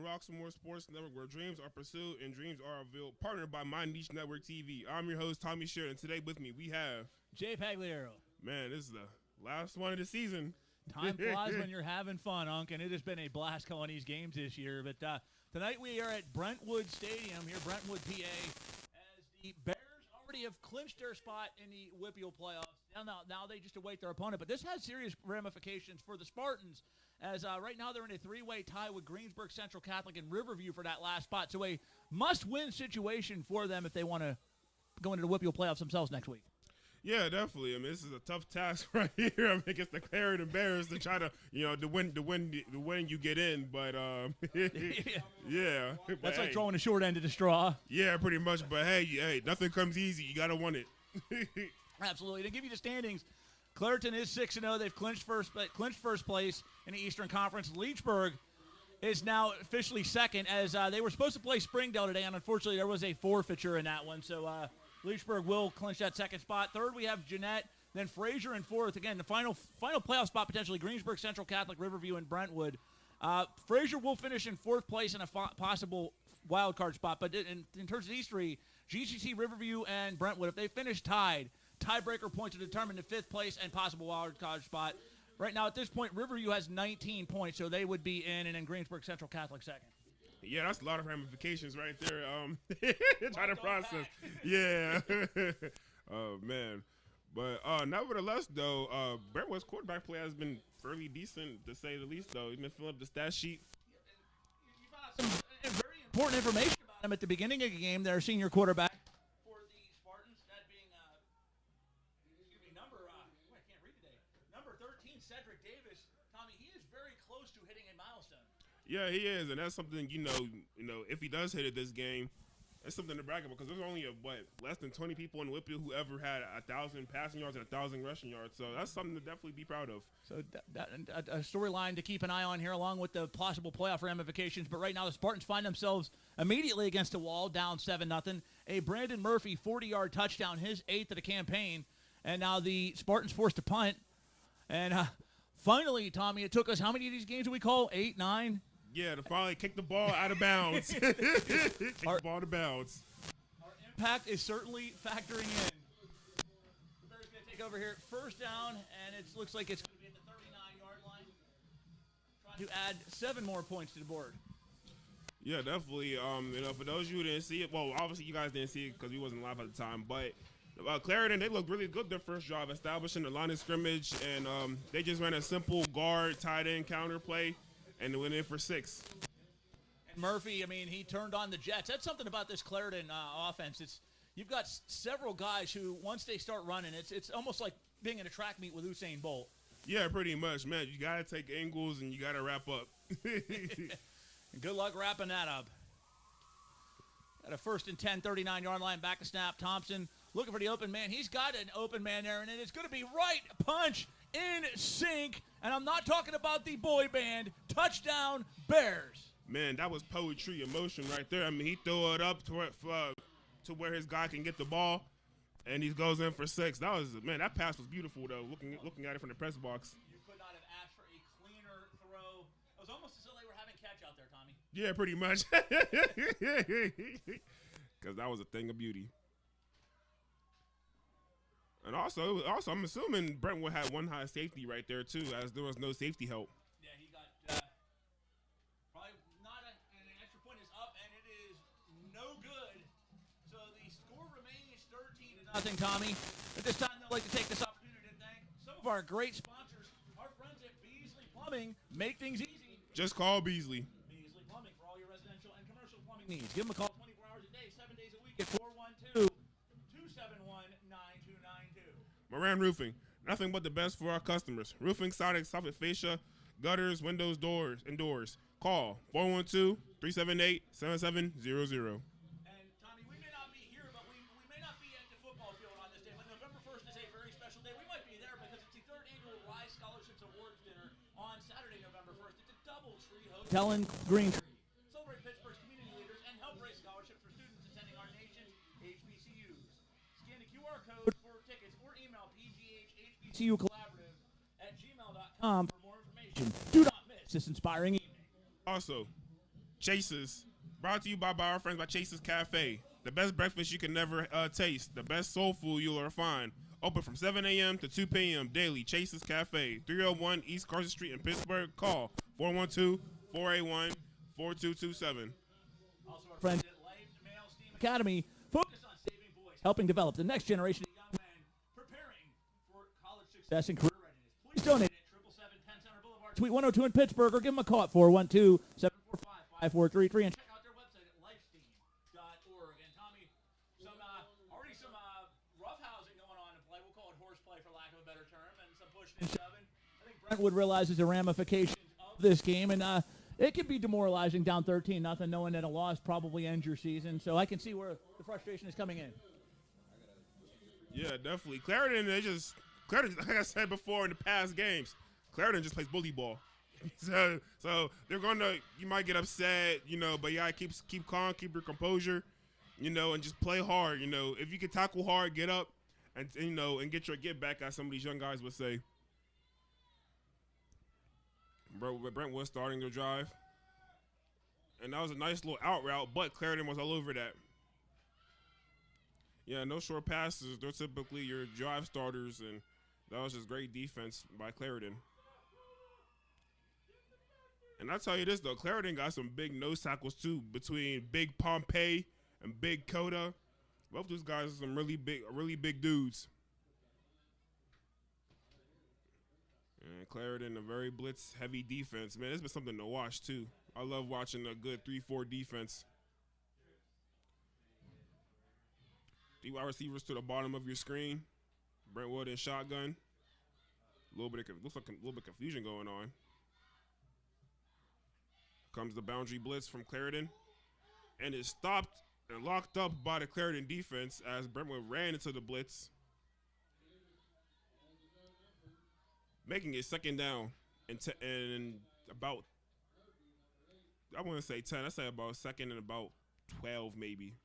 Roxamore Sports Network, where dreams are pursued and dreams are revealed. Partnered by My Niche Network TV. I'm your host, Tommy Shear, and today with me we have Jay Pagliaro. Man, this is the last one of the season. Time flies when you're having fun, Unc, and it has been a blast calling these games this year. But tonight we are at Brentwood Stadium here, Brentwood, PA, as the Bears already have clinched their spot in the WPIAL playoffs. Now they just await their opponent. But this has serious ramifications for the Spartans, as right now they're in a three-way tie with Greensburg Central Catholic and Riverview for that last spot. So a must-win situation for them if they want to go into the WPIAL playoffs themselves next week. Yeah, definitely. I mean, this is a tough task right here. I mean, against the Clairton Bears to try to, to win you get in. But yeah, that's like throwing a short end of the straw. Yeah, pretty much. But hey, nothing comes easy. You gotta want it. Absolutely. To give you the standings, Clairton is 6-0. They've clinched first place in the Eastern Conference. Leechburg is now officially second, as they were supposed to play Springdale today, and unfortunately there was a forfeiture in that one. So Leechburg will clinch that second spot. Third, we have Jeanette, then Fraser in fourth. Again, the final playoff spot potentially Greensburg Central Catholic, Riverview, and Brentwood. Fraser will finish in fourth place in a possible wild card spot. But in terms of these three, GCC, Riverview, and Brentwood, if they finish tied, tiebreaker points to determine the fifth place and possible wild card spot. Right now, at this point, Riverview has 19 points, so they would be in, and then Greensburg Central Catholic second. Yeah, that's a lot of ramifications right there. Trying to process. Yeah. Oh, man. But nevertheless, though, Brentwood's quarterback play has been fairly decent, to say the least, though. He's been filling up the stat sheet. You found out some very important information about him at the beginning of the game, their senior quarterback for the Spartans, that being, I can't read today, number 13, Cedric Davis. Tommy, he is very close to hitting a milestone. Yeah, he is, and that's something, if he does hit it this game, that's something to brag about, because there's only, less than 20 people in WPIAL who ever had 1,000 passing yards and 1,000 rushing yards, so that's something to definitely be proud of. So a storyline to keep an eye on here, along with the possible playoff ramifications, but right now the Spartans find themselves immediately against the wall, down 7-0. A Brandon Murphy 40-yard touchdown, his 8th of the campaign, and now the Spartans forced to punt, and finally, Tommy, it took us, how many of these games do we call? 8, 9? Yeah, to finally kick the ball out of bounds. Kick the ball out of bounds. Our impact is certainly factoring in. The Bears going to take over here. First down, and it looks like it's going to be at the 39-yard line. Trying to add 7 more points to the board. Yeah, definitely. For those of you who didn't see it, well, obviously you guys didn't see it because we wasn't live at the time, but Clairton, they looked really good their first drive, establishing the line of scrimmage, and they just ran a simple guard, tight end counter play, and they went in for 6. And Murphy, I mean, he turned on the Jets. That's something about this Clairton offense. You've got several guys who, once they start running, it's almost like being in a track meet with Usain Bolt. Yeah, pretty much, man. You got to take angles, and you got to wrap up. And good luck wrapping that up. At a 1st and 10, 39-yard line, back to snap. Thompson looking for the open man. He's got an open man there, and it's going to be right punch in sync. And I'm not talking about the boy band. Touchdown, Bears. Man, that was poetry in motion right there. I mean, he threw it up to where his guy can get the ball, and he goes in for 6. That pass was beautiful, though, looking at it from the press box. You could not have asked for a cleaner throw. It was almost as though they were having catch out there, Tommy. Yeah, pretty much. Because that was a thing of beauty. And also, I'm assuming Brentwood had one high safety right there, too, as there was no safety help. Yeah, he got probably not an extra point is up, and it is no good. So the score remains 13-0, Tommy. At this time, I'd like to take this opportunity to thank some of our great sponsors, our friends at Beasley Plumbing. Make things easy. Just call Beasley. Beasley Plumbing for all your residential and commercial plumbing needs. Give them a call 24 hours a day, 7 days a week at 412-271-9292. Moran Roofing, nothing but the best for our customers. Roofing, siding, soffit fascia, gutters, windows, doors, and doors. Call 412-378-7700. And Tommy, we may not be here, but we may not be at the football field on this day, but November 1st is a very special day. We might be there because it's the 3rd annual Rise Scholarships Awards dinner on Saturday, November 1st. It's a DoubleTree Hotel in Greentree. Celebrate Pittsburgh's community leaders and help raise scholarships for students attending our nation's HBCUs. Scan the QR code for tickets or email pghhbcucollaborative@gmail.com for more information. Do not miss this inspiring evening. Also, Chases. Brought to you by our friends by Chases Cafe. The best breakfast you can never taste. The best soul food you'll ever find. Open from 7 a.m. to 2 p.m. daily. Chases Cafe. 301 East Carson Street in Pittsburgh. Call 412-481-4227. Also, our friends at Life Male Steam Academy focus on saving boys, helping develop the next generation of young men preparing for college success and career readiness. Please donate at 777 10 Center Boulevard, Suite 102 in Pittsburgh, or give them a call at 412-745-5433 and check out their website at lifesteam.org. And Tommy, already some roughhousing going on in play. We'll call it horseplay for lack of a better term, and some pushing and shoving. I think Brentwood realizes the ramifications of this game, and it can be demoralizing down 13-0, knowing that a loss probably ends your season. So I can see where the frustration is coming in. Yeah, definitely. Clairton, like I said before in the past games, Clairton just plays bully ball. So they're you might get upset, but you gotta keep calm, keep your composure, and just play hard. If you can tackle hard, get up, and get your get back, as some of these young guys would say. Brentwood starting their drive. And that was a nice little out route, but Clairton was all over that. Yeah, no short passes. They're typically your drive starters, and that was just great defense by Clairton. And I'll tell you this, though. Clairton got some big nose tackles, too, between Big Pompey and Big Coda. Both those guys are some really big dudes. And Clairton, a very blitz-heavy defense. Man, it's been something to watch, too. I love watching a good 3-4 defense. 3 wide receivers to the bottom of your screen. Brentwood and shotgun. Looks like a little bit of confusion going on. Comes the boundary blitz from Clairton. And it's stopped and locked up by the Clairton defense as Brentwood ran into the blitz. Making it second down and about, I want to say 10. I say about second and about 12 maybe.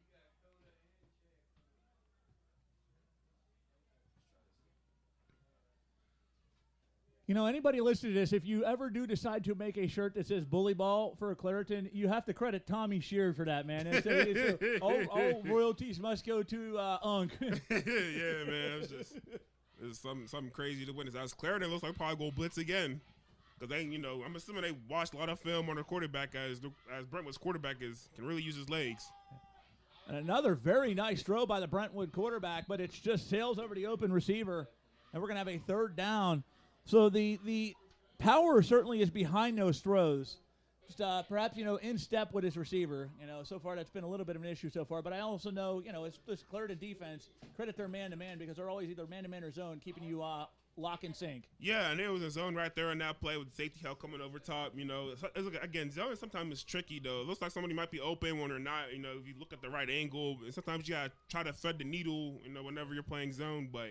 Anybody listening to this, if you ever do decide to make a shirt that says bully ball for Clairton, you have to credit Tommy Shear for that, man. All royalties must go to Unc. Yeah, man. It's something crazy to witness. As Clairton looks like probably go blitz again. Because I'm assuming they watched a lot of film on their quarterback as Brentwood's quarterback can really use his legs. And another very nice throw by the Brentwood quarterback, but it's just sails over the open receiver, and we're going to have a third down. So the power certainly is behind those throws. Just perhaps, in step with his receiver. So far that's been a little bit of an issue so far. But I also know, it's this Clairton defense. Credit their man-to-man because they're always either man-to-man or zone, keeping you lock and sync. Yeah, and there was a zone right there in that play with the safety help coming over top. Again, zone sometimes is tricky, though. It looks like somebody might be open when they're not. If you look at the right angle, and sometimes you got to try to thread the needle, whenever you're playing zone. But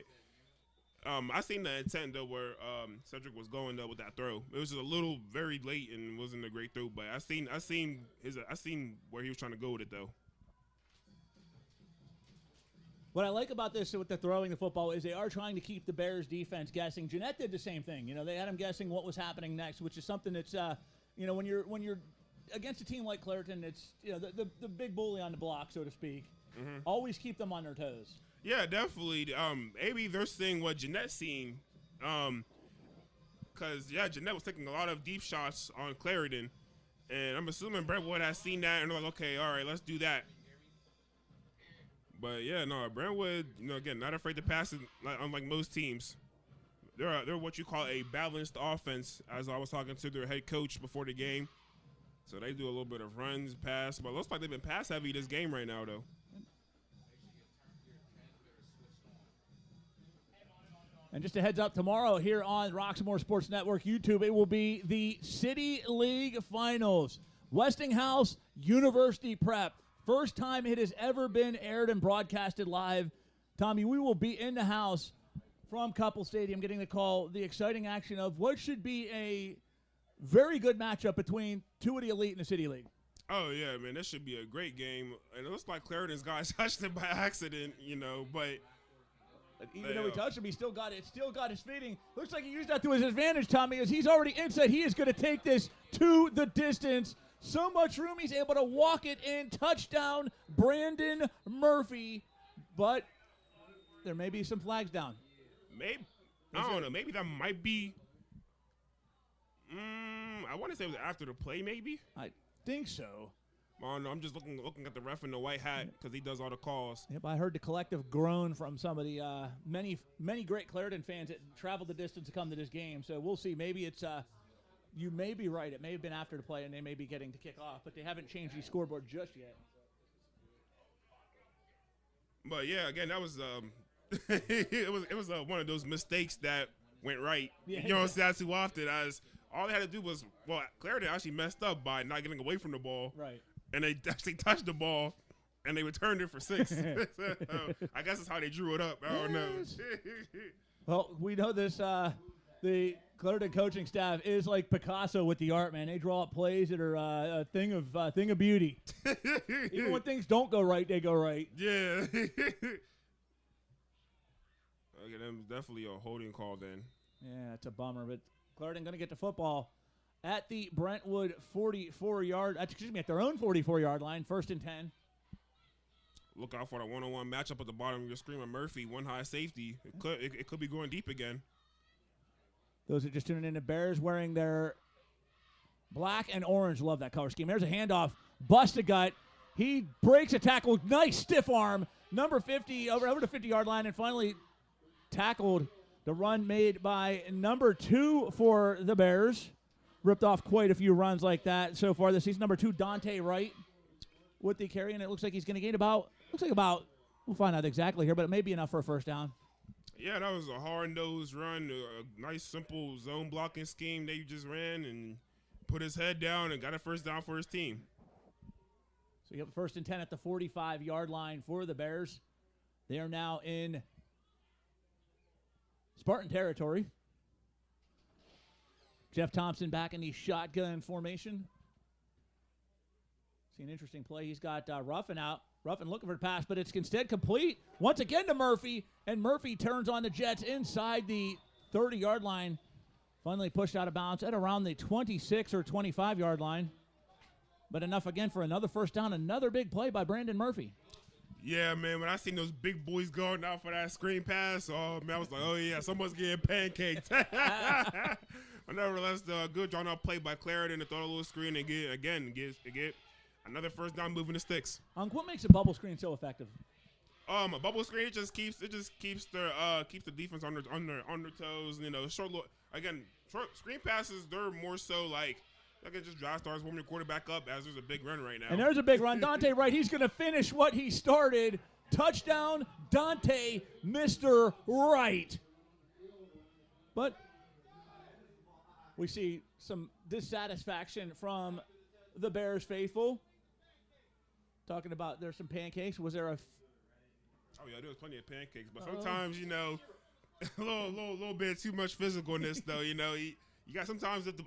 I seen the intent, though, where Cedric was going, though, with that throw. It was just a little very late and wasn't a great throw. But I seen where he was trying to go with it, though. What I like about this with the throwing the football is they are trying to keep the Bears defense guessing. Jeanette did the same thing. They had him guessing what was happening next, which is something that's, when you're against a team like Clairton, it's the big bully on the block, so to speak. Mm-hmm. Always keep them on their toes. Yeah, definitely. Maybe they're seeing what Jeanette's seen. Because, Jeanette was taking a lot of deep shots on Clairton. And I'm assuming Brentwood has seen that and they're like, okay, all right, let's do that. But, Brentwood, again, not afraid to pass it, unlike most teams. They're what you call a balanced offense, as I was talking to their head coach before the game. So they do a little bit of runs, pass. But it looks like they've been pass-heavy this game right now, though. And just a heads up, tomorrow here on Roxamore Sports Network YouTube, it will be the City League Finals. Westinghouse University Prep. First time it has ever been aired and broadcasted live. Tommy, we will be in the house from Couple Stadium getting the call, the exciting action of what should be a very good matchup between two of the elite in the City League. Oh, yeah, man, this should be a great game. And it looks like Clairton's guys touched it by accident, but... Even though he touched him, he still got it. Still got his feeding. Looks like he used that to his advantage, Tommy, as he's already inside. He is going to take this to the distance So much room, he's able to walk it in. Touchdown, Brandon Murphy. But there may be some flags down. Maybe. I don't know. Maybe that might be. I want to say it was after the play, maybe. I think so. Oh, no, I'm just looking at the ref in the white hat because he does all the calls. Yep, I heard the collective groan from some of the many great Clairton fans that traveled the distance to come to this game. So we'll see. Maybe it's you may be right. It may have been after the play, and they may be getting to kick off, but they haven't changed the scoreboard just yet. But yeah, again, that was it was one of those mistakes that went right. Yeah, you know, that's too often as all they had to do was Clairton actually messed up by not getting away from the ball. Right. And they actually touched the ball, and they returned it for 6. So, I guess that's how they drew it up. I don't know. Well, we know this. The Clairton coaching staff is like Picasso with the art, man. They draw up plays that are a thing of beauty. Even when things don't go right, they go right. Yeah. Okay, that was definitely a holding call then. Yeah, it's a bummer, but Clairton going to get the football at the Brentwood 44-yard, at their own 44-yard line, 1st and 10. Look out for the one-on-one matchup at the bottom of your screen with Murphy, one high safety. It could be going deep again. Those are just tuning in. The Bears wearing their black and orange. Love that color scheme. There's a handoff. Bust a gut. He breaks a tackle. Nice stiff arm. Number 50 over the 50-yard line, and finally tackled the run made by number 2 for the Bears. Ripped off quite a few runs like that so far this season. Number 2, Dante Wright with the carry, and it looks like he's going to gain about, we'll find out exactly here, but it may be enough for a first down. Yeah, that was a hard-nosed run, a nice, simple zone blocking scheme that you just ran and put his head down and got a first down for his team. So you have 1st and 10 at the 45-yard line for the Bears. They are now in Spartan territory. Jeff Thompson back in the shotgun formation. See an interesting play. He's got Ruffin out. Ruffin looking for the pass, but it's instead complete. Once again to Murphy, and Murphy turns on the Jets inside the 30-yard line. Finally pushed out of bounds at around the 26 or 25-yard line. But enough again for another first down, another big play by Brandon Murphy. Yeah, man, when I seen those big boys going out for that screen pass, I was like, oh, yeah, someone's getting pancaked. But nevertheless, the good drawn-out play by Clairton to throw a little screen and get another first down moving the sticks. What makes a bubble screen so effective? A bubble screen it just keeps the defense on their toes. You know, short screen passes, they're more so like it just drive stars warming the quarterback up as there's a big run right now. And there's a big run. Dante Wright, he's going to finish what he started. Touchdown, Dante, Mr. Wright. But we see some dissatisfaction from the Bears faithful. Talking about there's some pancakes. Was there a Oh, yeah, there was plenty of pancakes. But sometimes, you know, a little bit too much physicalness, though. You know, you got sometimes if the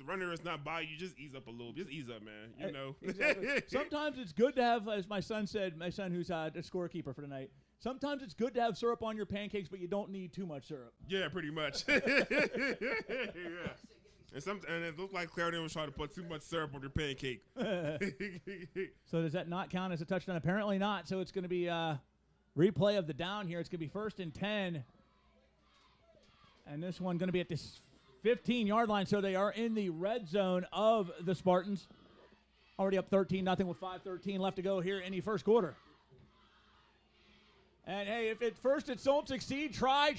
runner is not by you, just ease up a little. Just ease up, man. You know. Exactly. Sometimes it's good to have, as my son said, who's the scorekeeper for tonight, sometimes it's good to have syrup on your pancakes, but you don't need too much syrup. Yeah, pretty much. Yeah. And it looked like Clairton was trying to put too much syrup on your pancake. So does that not count as a touchdown? Apparently not. So it's going to be a replay of the down here. It's going to be 1st and 10. And this one going to be at this 15-yard line. So they are in the red zone of the Spartans. Already up 13-0 with 5:13 left to go here in the first quarter. And, hey, if at first it don't succeed, try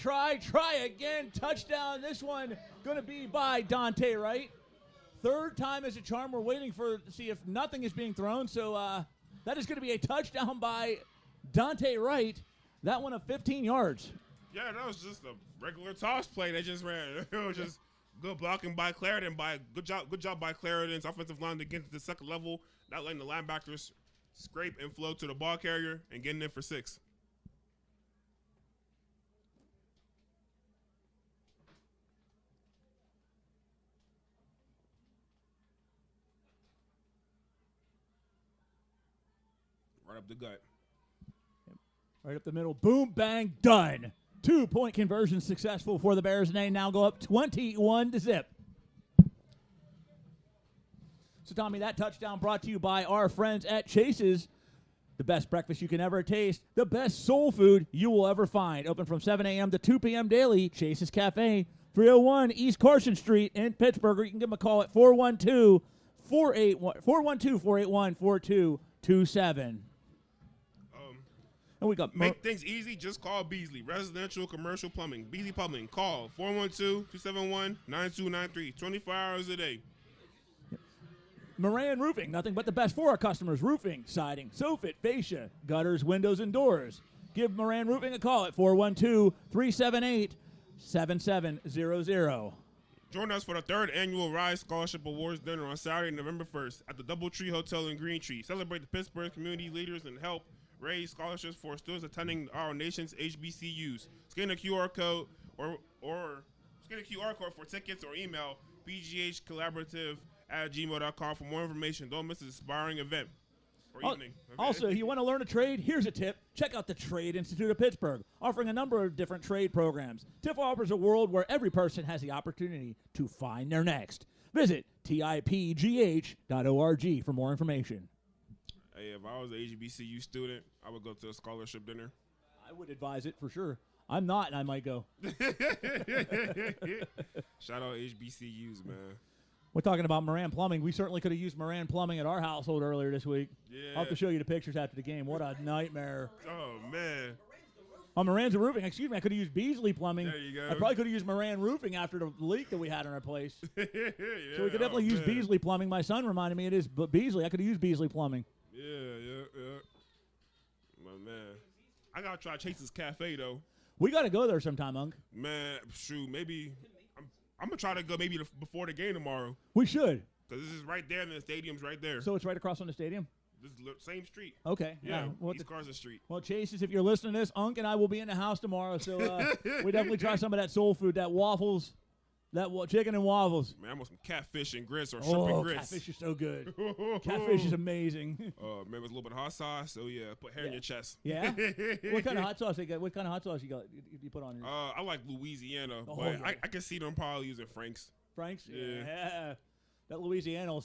again. Touchdown. This one going to be by Dante Wright. 3rd time as a charm. We're waiting to see if nothing is being thrown. So that is going to be a touchdown by Dante Wright. That one of 15 yards. Yeah, that was just a regular toss play they just ran. It was just good blocking by Clairton. Good job by Clairton's offensive line to get to the second level, not letting the linebackers scrape and flow to the ball carrier and getting in for 6. Right up the gut. Right up the middle. Boom, bang, done. 2-point conversion successful for the Bears, and they now go up 21-0. So, Tommy, that touchdown brought to you by our friends at Chase's. The best breakfast you can ever taste. The best soul food you will ever find. Open from 7 a.m. to 2 p.m. daily. Chase's Cafe, 301 East Carson Street in Pittsburgh. Or you can give them a call at 412-481-4227. And we got make things easy. Just call Beasley. Residential, commercial plumbing. Beasley Plumbing. Call 412-271-9293. 24 hours a day. Moran Roofing. Nothing but the best for our customers. Roofing, siding, soffit, fascia, gutters, windows, and doors. Give Moran Roofing a call at 412-378-7700. Join us for the 3rd annual Rise Scholarship Awards dinner on Saturday, November 1st at the Doubletree Hotel in Green Tree. Celebrate the Pittsburgh community leaders and help raise scholarships for students attending our nation's HBCUs. Scan a QR code or scan a QR code for tickets or email bghcollaborative@gmail.com for more information. Don't miss this inspiring event or evening. Okay. Also, you want to learn a trade? Here's a tip. Check out the Trade Institute of Pittsburgh, offering a number of different trade programs. TIF offers a world where every person has the opportunity to find their next. Visit tipgh.org for more information. Hey, if I was an HBCU student, I would go to a scholarship dinner. I would advise it for sure. I'm not, and I might go. Shout out HBCUs, man. We're talking about Moran Plumbing. We certainly could have used Moran Plumbing at our household earlier this week. Yeah. I'll have to show you the pictures after the game. What a nightmare. Oh, man. Oh, Moran's Roofing. Excuse me, I could have used Beasley Plumbing. There you go. I probably could have used Moran Roofing after the leak that we had in our place. Yeah, So we could definitely use Beasley Plumbing. My son reminded me it is Beasley. I could have used Beasley Plumbing. Yeah. My man. I got to try Chase's Cafe, though. We got to go there sometime, Unc. Man, shoot, maybe. I'm going to try to go maybe before the game tomorrow. We should. Because this is right there, and the stadium's right there. So it's right across from the stadium? This is the same street. Okay. Yeah, East Carson Street. Well, Chase's, if you're listening to this, Unc and I will be in the house tomorrow, so we definitely try some of that soul food, that waffles, that chicken and waffles. Man, I want some catfish and grits or shrimp and grits. Catfish is so good. Catfish is amazing. Maybe it's a little bit of hot sauce, so yeah, put hair in your chest. Yeah? What kind of hot sauce you got? What kind of hot sauce you put on your? I like Louisiana, but yeah. I can see them probably using Frank's. Frank's? Yeah. That Louisiana will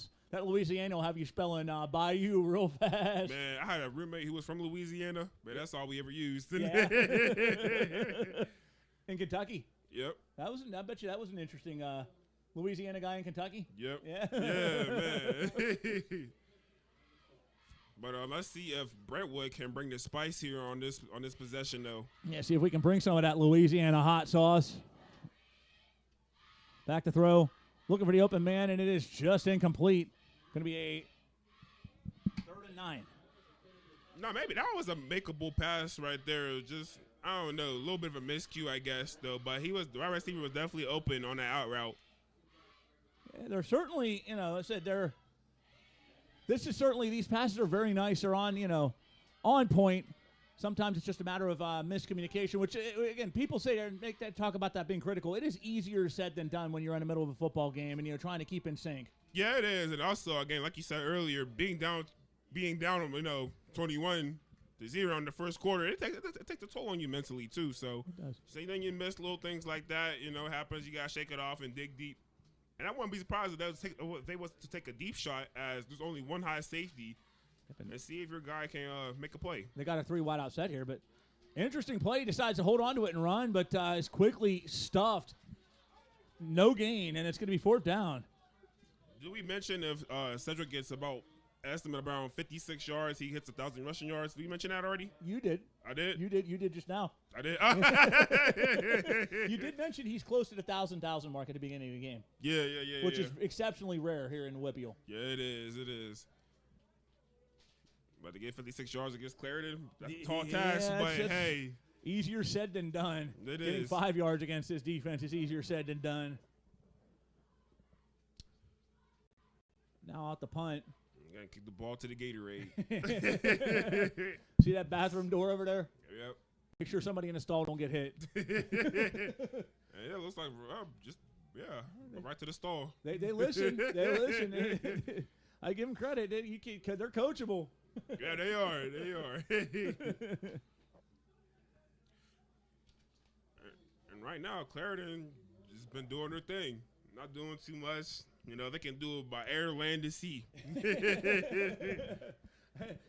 have you spelling Bayou real fast. Man, I had a roommate who was from Louisiana, but that's all we ever used. Yeah. In Kentucky. Yep. I bet you that was an interesting Louisiana guy in Kentucky. Yep. Yeah. Yeah, man. But let's see if Brentwood can bring the spice here on this possession, though. Yeah, see if we can bring some of that Louisiana hot sauce. Back to throw. Looking for the open man, and it is just incomplete. Going to be a 3rd and 9. No, maybe that was a makeable pass right there. It was just, I don't know, a little bit of a miscue, I guess, though. But the wide receiver was definitely open on that out route. Yeah, they're certainly, I said these passes are very nice. They're on, on point. Sometimes it's just a matter of miscommunication, which, again, people say talk about that being critical. It is easier said than done when you're in the middle of a football game and you're trying to keep in sync. Yeah, it is. And also, again, like you said earlier, being down, 21-0 in the first quarter, it takes a toll on you mentally, too. So, it does. So then you miss little things like that. It happens. You got to shake it off and dig deep. And I wouldn't be surprised if they was to take a deep shot, as there's only one high safety. And see if your guy can make a play. They got a 3 wide out set here, but interesting play. Decides to hold on to it and run, but is quickly stuffed. No gain, and it's going to be 4th down. Did we mention if Cedric gets estimate around 56 yards, he hits 1,000 rushing yards? Did we mention that already? You did. I did? You did just now. I did. You did mention he's close to the 1,000 mark at the beginning of the game. Yeah. Which is exceptionally rare here in Whippeal. Yeah, it is. But to get 56 yards against Clairton, that's a tall task, but hey. Easier said than done. Getting 5 yards against this defense is easier said than done. Now out the punt. You got to kick the ball to the Gatorade. See that bathroom door over there? Yep. Make sure somebody in the stall don't get hit. Yeah, it looks like right to the stall. They listen. They listen. I give them credit. They're coachable. Yeah, they are. And right now, Clairton has been doing their thing. Not doing too much. You know, they can do it by air, land, and sea.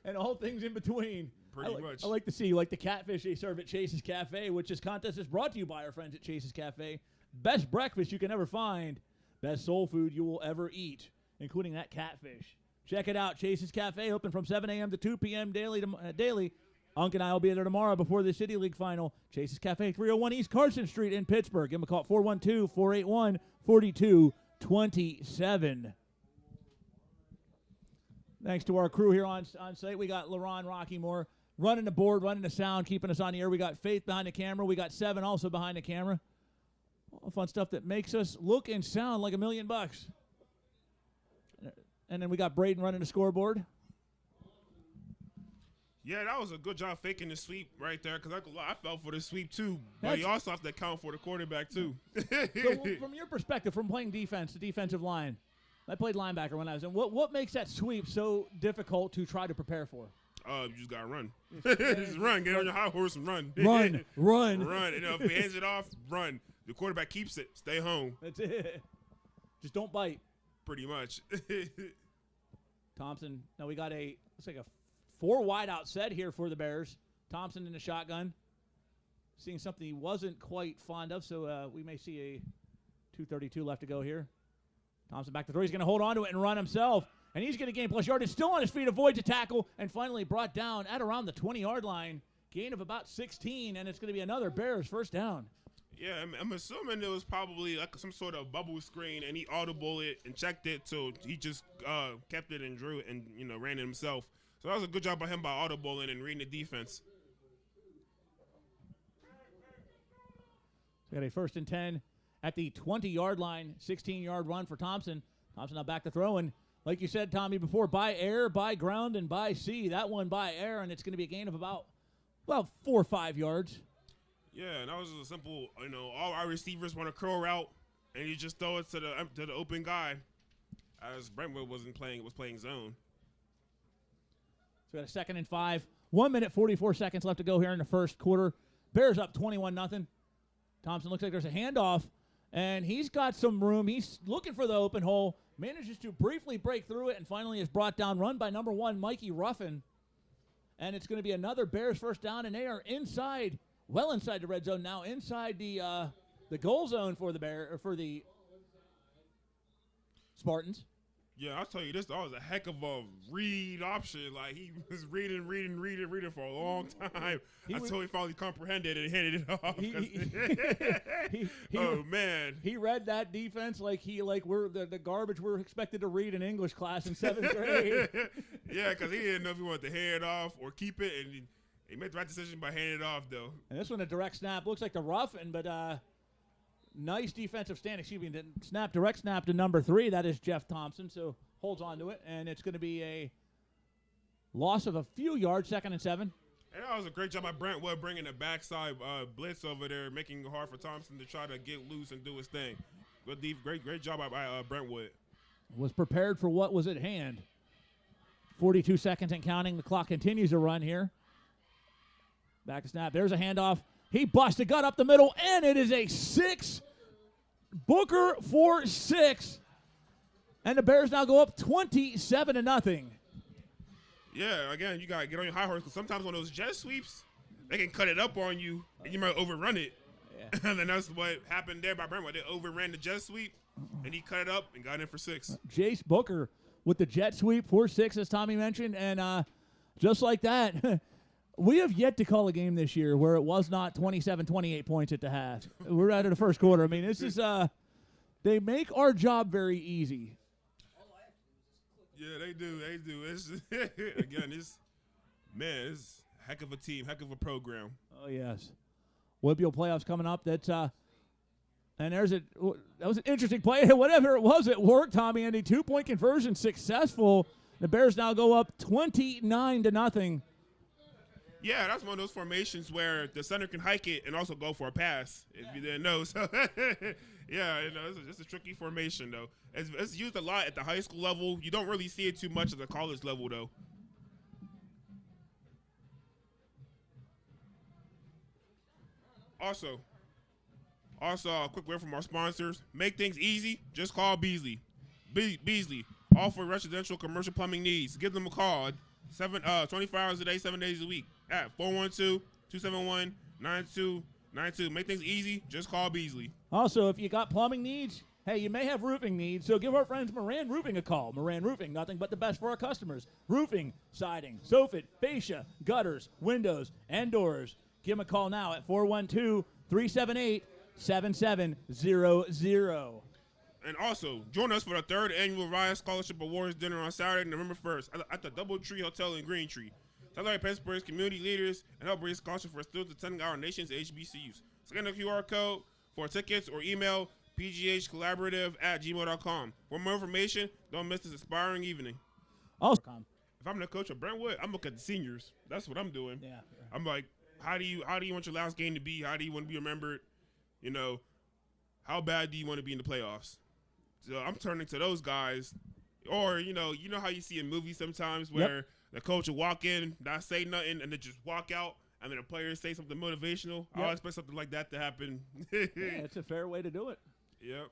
And all things in between. Pretty much. I like to see, like the catfish they serve at Chase's Cafe, which this contest is brought to you by our friends at Chase's Cafe. Best breakfast you can ever find. Best soul food you will ever eat, including that catfish. Check it out. Chase's Cafe, open from 7 a.m. to 2 p.m. daily. Unk and I will be there tomorrow before the City League final. Chase's Cafe, 301 East Carson Street in Pittsburgh. Give them a call at 412-481-4227. Thanks to our crew here on site. We got LaRon Rockymore running the board, running the sound, keeping us on the air. We got Faith behind the camera. We got Seven also behind the camera. All fun stuff that makes us look and sound like $1 million. And then we got Braden running the scoreboard. Yeah, that was a good job faking the sweep right there because I fell for the sweep too. But you also have to account for the quarterback too. So from your perspective, from playing defense, the defensive line, I played linebacker when I was in. What makes that sweep so difficult to try to prepare for? You just got to run. Just run. Get on your high horse and run. Run. Run. And if he hands it off, run. The quarterback keeps it. Stay home. That's it. Just don't bite. Pretty much. Thompson. Now we got looks like a 4 wide out set here for the Bears. Thompson in the shotgun. Seeing something he wasn't quite fond of, so we may see a 2:32 left to go here. Thompson back to throw. He's going to hold on to it and run himself. And he's going to gain plus yardage. Still on his feet, avoids a tackle, and finally brought down at around the 20-yard line. Gain of about 16, and it's going to be another Bears first down. Yeah, I'm assuming it was probably like some sort of bubble screen, and he audible it and checked it, so he just kept it and drew it and, ran it himself. So that was a good job by him by audibling and reading the defense. We got a 1st and 10 at the 20-yard line, 16-yard run for Thompson. Thompson now back to throw, and like you said, Tommy, before, by air, by ground, and by sea. That one by air, and it's going to be a gain of about 4 or 5 yards. Yeah, and that was a simple, all our receivers want a curl route, and you just throw it to the open guy, as Brentwood was playing zone. So we got a 2nd and 5. 1 minute, 44 seconds left to go here in the first quarter. Bears up 21-0. Thompson looks like there's a handoff, and he's got some room. He's looking for the open hole, manages to briefly break through it, and finally is brought down, run by number 1, Mikey Ruffin. And it's going to be another Bears first down, and they are inside, well inside the red zone now, inside the goal zone for the Spartans. Yeah, I'll tell you this, that was a heck of a read option. Like, he was reading for a long time until he finally comprehended and handed it off. Man. He read that defense like we're the garbage we're expected to read in English class in 7th grade. Yeah, because he didn't know if he wanted to hand it off or keep it, and he made the right decision by handing it off, though. And this one, a direct snap. Looks like the Ruffin, but nice defensive stand. Excuse me, direct snap to number 3. That is Jeff Thompson, so holds on to it, and it's going to be a loss of a few yards, 2nd and 7. And that was a great job by Brentwood bringing the backside blitz over there, making it hard for Thompson to try to get loose and do his thing. Great job by Brentwood. Was prepared for what was at hand. 42 seconds and counting. The clock continues to run here. Back to snap. There's a handoff. He busted, got up the middle, and it is a 6. Booker for 6. And the Bears now go up 27-0. Yeah, again, you got to get on your high horse because sometimes on those jet sweeps, they can cut it up on you, and you might overrun it. Yeah. And then that's what happened there by Brentwood. They overran the jet sweep, and he cut it up and got in for 6. Jace Booker with the jet sweep for 6, as Tommy mentioned. And just like that, we have yet to call a game this year where it was not 27, 28 points at the half. We're out of the first quarter. I mean, this is they make our job very easy. Yeah, they do. It's again, it's a heck of a team, heck of a program. Oh yes, WBO playoffs coming up. That's and that was an interesting play. Whatever it was, it worked. Tommy, and a 2-point conversion successful. The Bears now go up 29-0. Yeah, that's one of those formations where the center can hike it and also go for a pass, if you didn't know. So, yeah, it's a tricky formation, though. It's used a lot at the high school level. You don't really see it too much at the college level, though. Also, a quick word from our sponsors. Make things easy. Just call Beasley. Beasley. All for residential commercial plumbing needs. Give them a call. 24 hours a day, 7 days a week. At 412-271-9292. Make things easy. Just call Beasley. Also, if you got plumbing needs, hey, you may have roofing needs, so give our friends Moran Roofing a call. Moran Roofing, nothing but the best for our customers. Roofing, siding, soffit, fascia, gutters, windows, and doors. Give them a call now at 412-378-7700. And also, join us for the 3rd annual Rise Scholarship Awards dinner on Saturday, November 1st at the Doubletree Hotel in Greentree. Celebrate Pittsburgh's community leaders and help raise scholarships for students attending our nation's HBCUs. Scan the QR code for tickets or email pghcollaborative@gmail.com. For more information, don't miss this inspiring evening. Also, if I'm the coach of Brentwood, I'm looking at the seniors. That's what I'm doing. Yeah. I'm like, how do you want your last game to be? How do you want to be remembered? You know, how bad do you want to be in the playoffs? So I'm turning to those guys. Or, you know how you see in movies sometimes where the coach will walk in, not say nothing, and then just walk out, and then the players say something motivational. Yep. I expect something like that to happen. Yeah, it's a fair way to do it. Yep.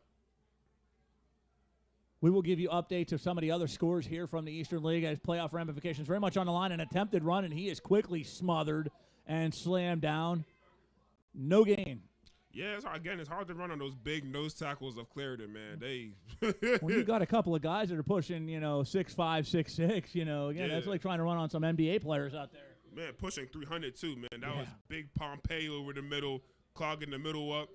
We will give you updates of some of the other scores here from the Eastern League as playoff ramifications very much on the line. An attempted run, and he is quickly smothered and slammed down. No gain. Yeah, it's hard to run on those big nose tackles of Clairton, man. When you got a couple of guys that are pushing, 6'5", 6'6", that's like trying to run on some NBA players out there. Man, pushing 300 too, man. That was big Pompey over the middle, clogging the middle up.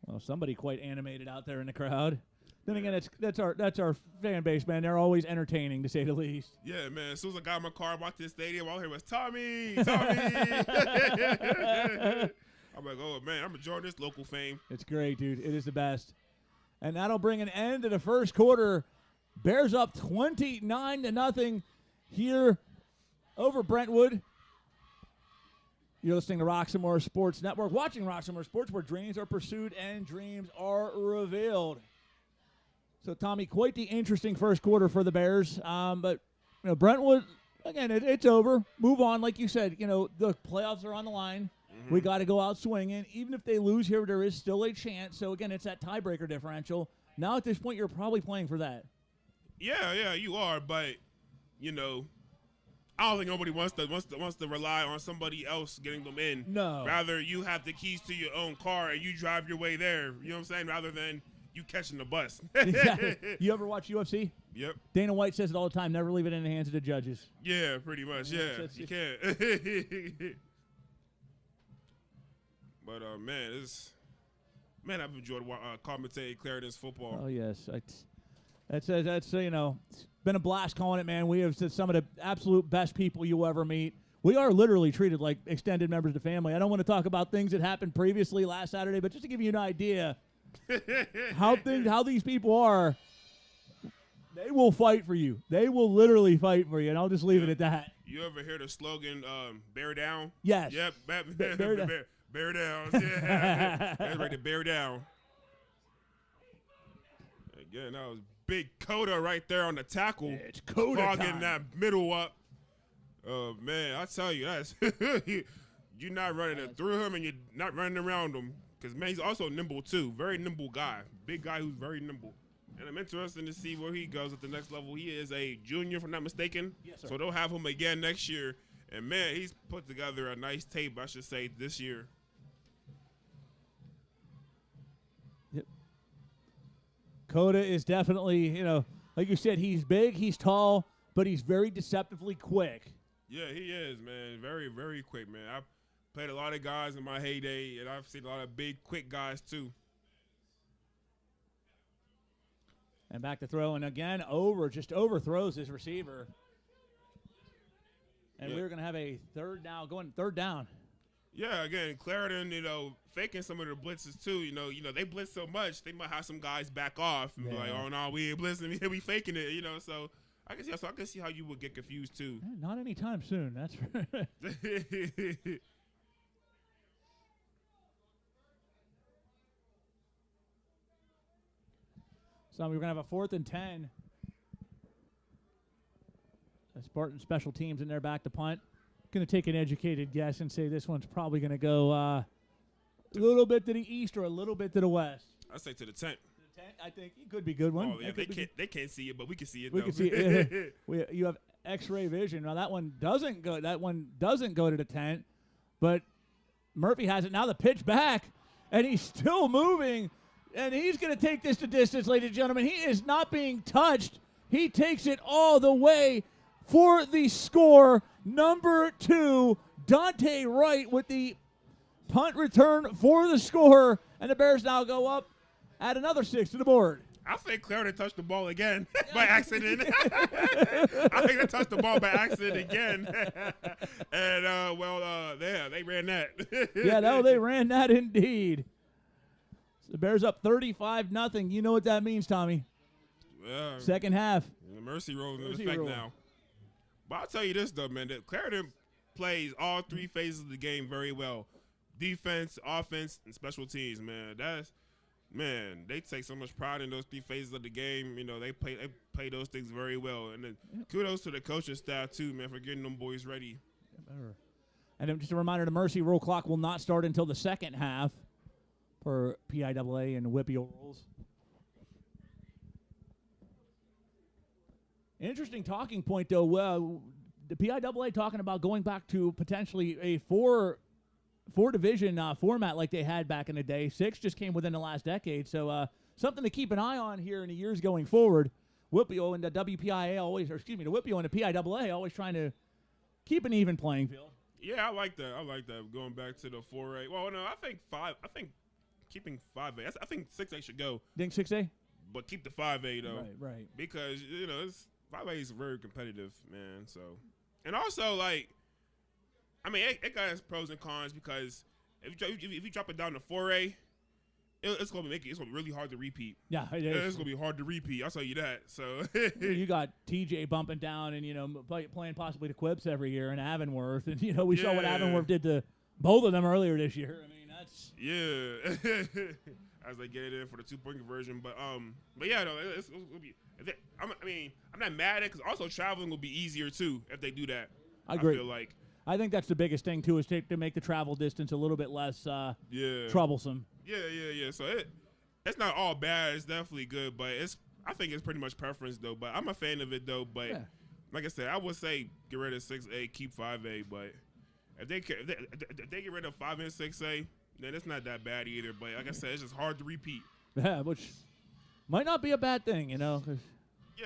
Well, somebody quite animated out there in the crowd. Then again, that's our fan base, man. They're always entertaining, to say the least. Yeah, man. As soon as I got in my car, walked to the stadium, all I heard was Tommy. I'm like, oh, man, I'm enjoying this local fame. It's great, dude. It is the best. And that'll bring an end to the first quarter. Bears up 29-0 here over Brentwood. You're listening to Roxamore Sports Network, watching Roxamore Sports, where dreams are pursued and dreams are revealed. So, Tommy, quite the interesting first quarter for the Bears. But, Brentwood, again, it's over. Move on. Like you said, the playoffs are on the line. Mm-hmm. We got to go out swinging. Even if they lose here, there is still a chance. So, again, it's that tiebreaker differential. Now, at this point, you're probably playing for that. Yeah, you are. But, I don't think nobody wants to rely on somebody else getting them in. No. Rather, you have the keys to your own car and you drive your way there. You know what I'm saying? Rather than you catching the bus. Exactly. You ever watch UFC? Yep. Dana White says it all the time, never leave it in the hands of the judges. Yeah, pretty much. Yeah, you can't. But, I've enjoyed commentating Clairton's football. Oh, yes. That's been a blast calling it, man. We have some of the absolute best people you'll ever meet. We are literally treated like extended members of the family. I don't want to talk about things that happened previously last Saturday, but just to give you an idea how these people are, they will fight for you. They will literally fight for you, and I'll just leave it at that. You ever hear the slogan, bear down? Yes. Yep. Bear down. Bear down. Yeah. That's right, to bear down. Again, that was big Coda right there on the tackle. Yeah, it's Coda clogging time. that middle up. Man, I tell you, that's you're not running it through him and you're not running around him. Because, man, he's also nimble, too. Very nimble guy. Big guy who's very nimble. And I'm interested to see where he goes at the next level. He is a junior, if I'm not mistaken. Yes, sir. So they'll have him again next year. And, man, he's put together a nice tape, I should say, this year. Yep. Coda is definitely, like you said, he's big, he's tall, but he's very deceptively quick. Yeah, he is, man. Very, very quick, man. I've played a lot of guys in my heyday, and I've seen a lot of big, quick guys, too. And back to throw, and again, just overthrows his receiver. And we're going to have a third down. Yeah, again, Clairton, faking some of their blitzes, too. They blitz so much, they might have some guys back off and be like, oh, no, we ain't blitzing, we faking it, so I can see how you would get confused, too. Not anytime soon, that's right. So we're going to have a 4th and 10. The Spartan special teams in there back to punt. going to take an educated guess and say this one's probably going to go a little bit to the east or a little bit to the west. I say to the tent. I think it could be a good one. Oh yeah, they can't see it, but we can see it. We can see it. You have X-ray vision. Now that one doesn't go. That one doesn't go to the tent, but Murphy has it now. The pitch back, and he's still moving, and he's going to take this to distance, ladies and gentlemen. He is not being touched. He takes it all the way for the score. Number 2, Dante Wright with the punt return for the score, and the Bears now go up. Add another 6 to the board. I think Clairton touched the ball again by accident. I think they touched the ball by accident again. And, they ran that. They ran that indeed. So the Bears up 35-0. You know what that means, Tommy. Second half. The mercy rule is in effect now. But I'll tell you this, though, man. That Clairton plays all 3 phases of the game very well. Defense, offense, and special teams, man. They take so much pride in those 3 phases of the game. You know, they play those things very well. And then kudos to the coaching staff, too, man, for getting them boys ready. And then just a reminder, the mercy rule clock will not start until the second half per PIAA and WIPIO rules. Interesting talking point, though. The PIAA talking about going back to potentially a four-division format like they had back in the day. 6 just came within the last decade, so something to keep an eye on here in the years going forward. WIPIO and the the WIPIO and the PIAA always trying to keep an even playing field. Yeah, I like that. Going back to the 4A. Well, no, I think keeping 5A. I think 6A should go. Think 6A? But keep the 5A though. Right. Because 5A is very competitive, man. So, and also it got its pros and cons because if you drop it down to 4A, it's gonna be really hard to repeat. Yeah, it is. It's gonna be hard to repeat. I'll tell you that. So you got TJ bumping down and playing possibly to Quips every year and Avonworth, and we saw what Avonworth did to both of them earlier this year. I mean, that's as they get it in for the 2-point conversion, but yeah, no, it's gonna be. I'm not mad at it because also traveling will be easier too if they do that. I agree. I feel like. I think that's the biggest thing too, is to make the travel distance a little bit less troublesome. Yeah. So it's not all bad. It's definitely good, but I think it's pretty much preference though. But I'm a fan of it though. But like I said, I would say get rid of 6A, keep 5A. But if they get rid of 5 and 6A, then it's not that bad either. But like I said, it's just hard to repeat. Yeah, which might not be a bad thing, Cause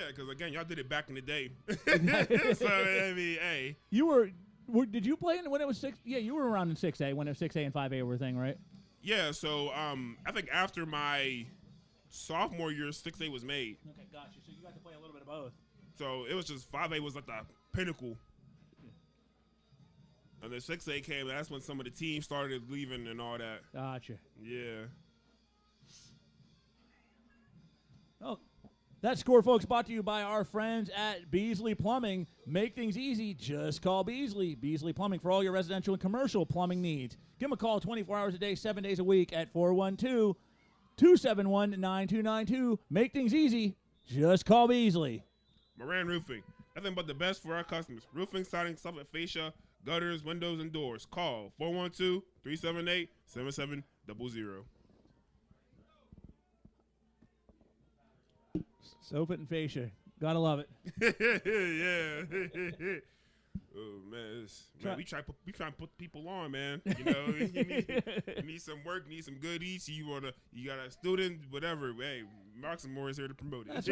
because again, y'all did it back in the day. So I mean, hey, did you play when it was 6? Yeah, you were around in 6A when it was 6A and 5A were a thing, right? Yeah, so I think after my sophomore year, 6A was made. Okay, gotcha. So you got to play a little bit of both. So it was just 5A was like the pinnacle. And then 6A came, and that's when some of the teams started leaving and all that. Gotcha. Yeah. Oh, that score, folks, brought to you by our friends at Beasley Plumbing. Make things easy. Just call Beasley. Beasley Plumbing for all your residential and commercial plumbing needs. Give them a call 24 hours a day, 7 days a week at 412-271-9292. Make things easy. Just call Beasley. Moran Roofing. Nothing but the best for our customers. Roofing, siding, soffit, fascia, gutters, windows, and doors. Call 412-378-7700. Soffit and fascia. Gotta love it. Yeah. Oh man, we try to put people on, man. You need some work, need some good eats. You got a student, whatever. Hey, Roxamore is here to promote it. That's